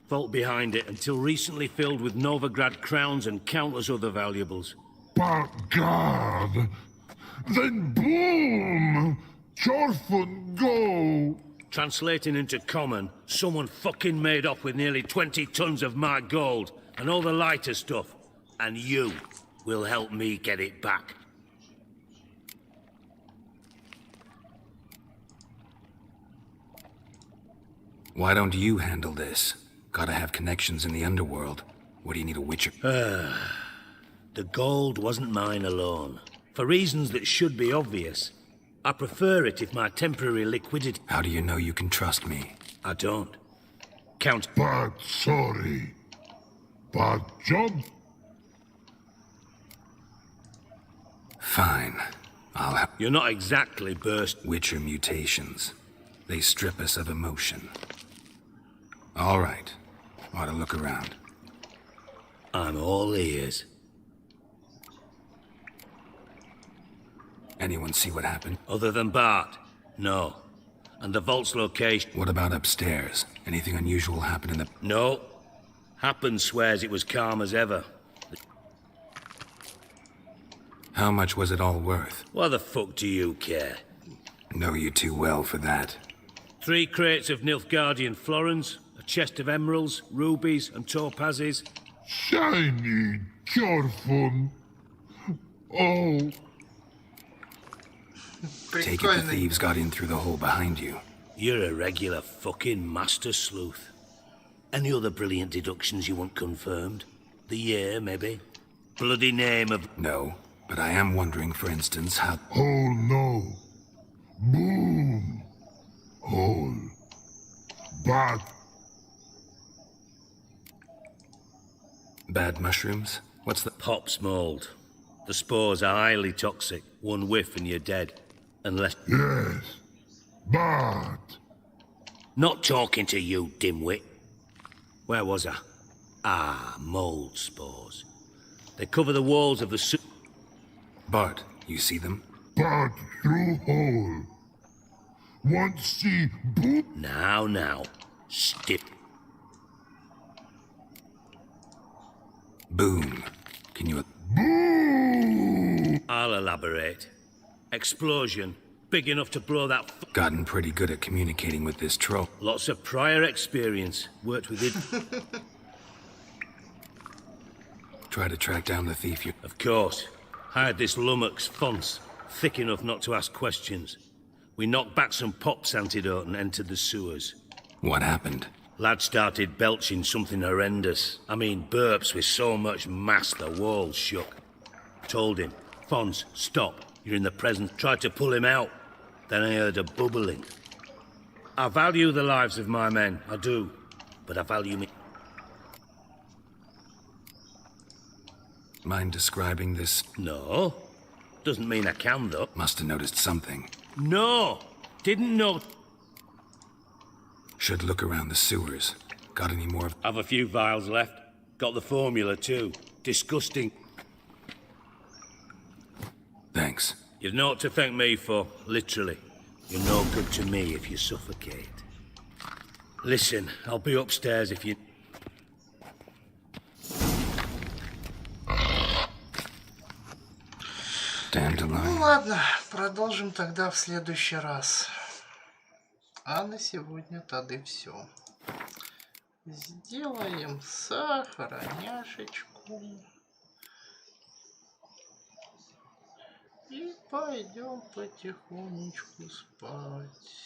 Vault behind it, until recently filled with Novigrad crowns and countless other valuables. But God! Then boom! Jorfin go! Translating into common, someone fucking made off with nearly 20 tons of my gold, and all the lighter stuff. And you will help me get it back. Why don't you handle this? Gotta have connections in the underworld. What do you need a witcher? The gold wasn't mine alone. For reasons that should be obvious. I prefer it if my temporary liquidity... How do you know you can trust me? I don't. Count... But sorry. But job. Fine. I'll have... You're not exactly burst... Witcher mutations. They strip us of emotion. All right. Ought to look around. I'm all ears. Anyone see what happened? Other than Bart? No. And the vault's location? What about upstairs? Anything unusual happen in the... No. Happen swears it was calm as ever. How much was it all worth? Why the fuck do you care? Know you too well for that. 3 crates of Nilfgaardian florins, a chest of emeralds, rubies and topazes. Shiny, careful. Oh. Take it the thieves got in through the hole behind you. You're a regular fucking master sleuth. Any other brilliant deductions you want confirmed? The year, maybe? Bloody name of... No, but I am wondering, for instance, how... Oh no. Boom. Hole. Bat. Bad mushrooms? What's the... Pop's mold. The spores are highly toxic. One whiff and you're dead. Unless... Yes. But... Not talking to you, dimwit. Where was I? Ah, mold spores. They cover the walls of the Bart, you see them? But through hole. Want see boop? Now. Stip. Boom. Can you... Boom! I'll elaborate. Explosion. Big enough to blow that... Gotten pretty good at communicating with this troll. Lots of prior experience. Worked with it. Try to track down the thief you... Of course. Hired this lummox, Fonce. Thick enough not to ask questions. We knocked back some Pop's antidote and entered the sewers. What happened? Lad started belching something horrendous. I mean, burps with so much mass the walls shook. Told him, Fonce, stop. You're in the presence. Tried to pull him out. Then I heard a bubbling. I value the lives of my men, I do. But I value me. Mind describing this? No. Doesn't mean I can, though. Must have noticed something. No. Didn't know. Should look around the sewers. Got any more? Have a few vials left. Got the formula, too. Disgusting. Thanks. You've naught to thank me for, literally. You're no good to me if you suffocate. Listen, I'll be upstairs if you... Ну ладно, продолжим тогда в следующий раз. А на сегодня тогда все. Сделаем сахароняшечку. И пойдем потихонечку спать.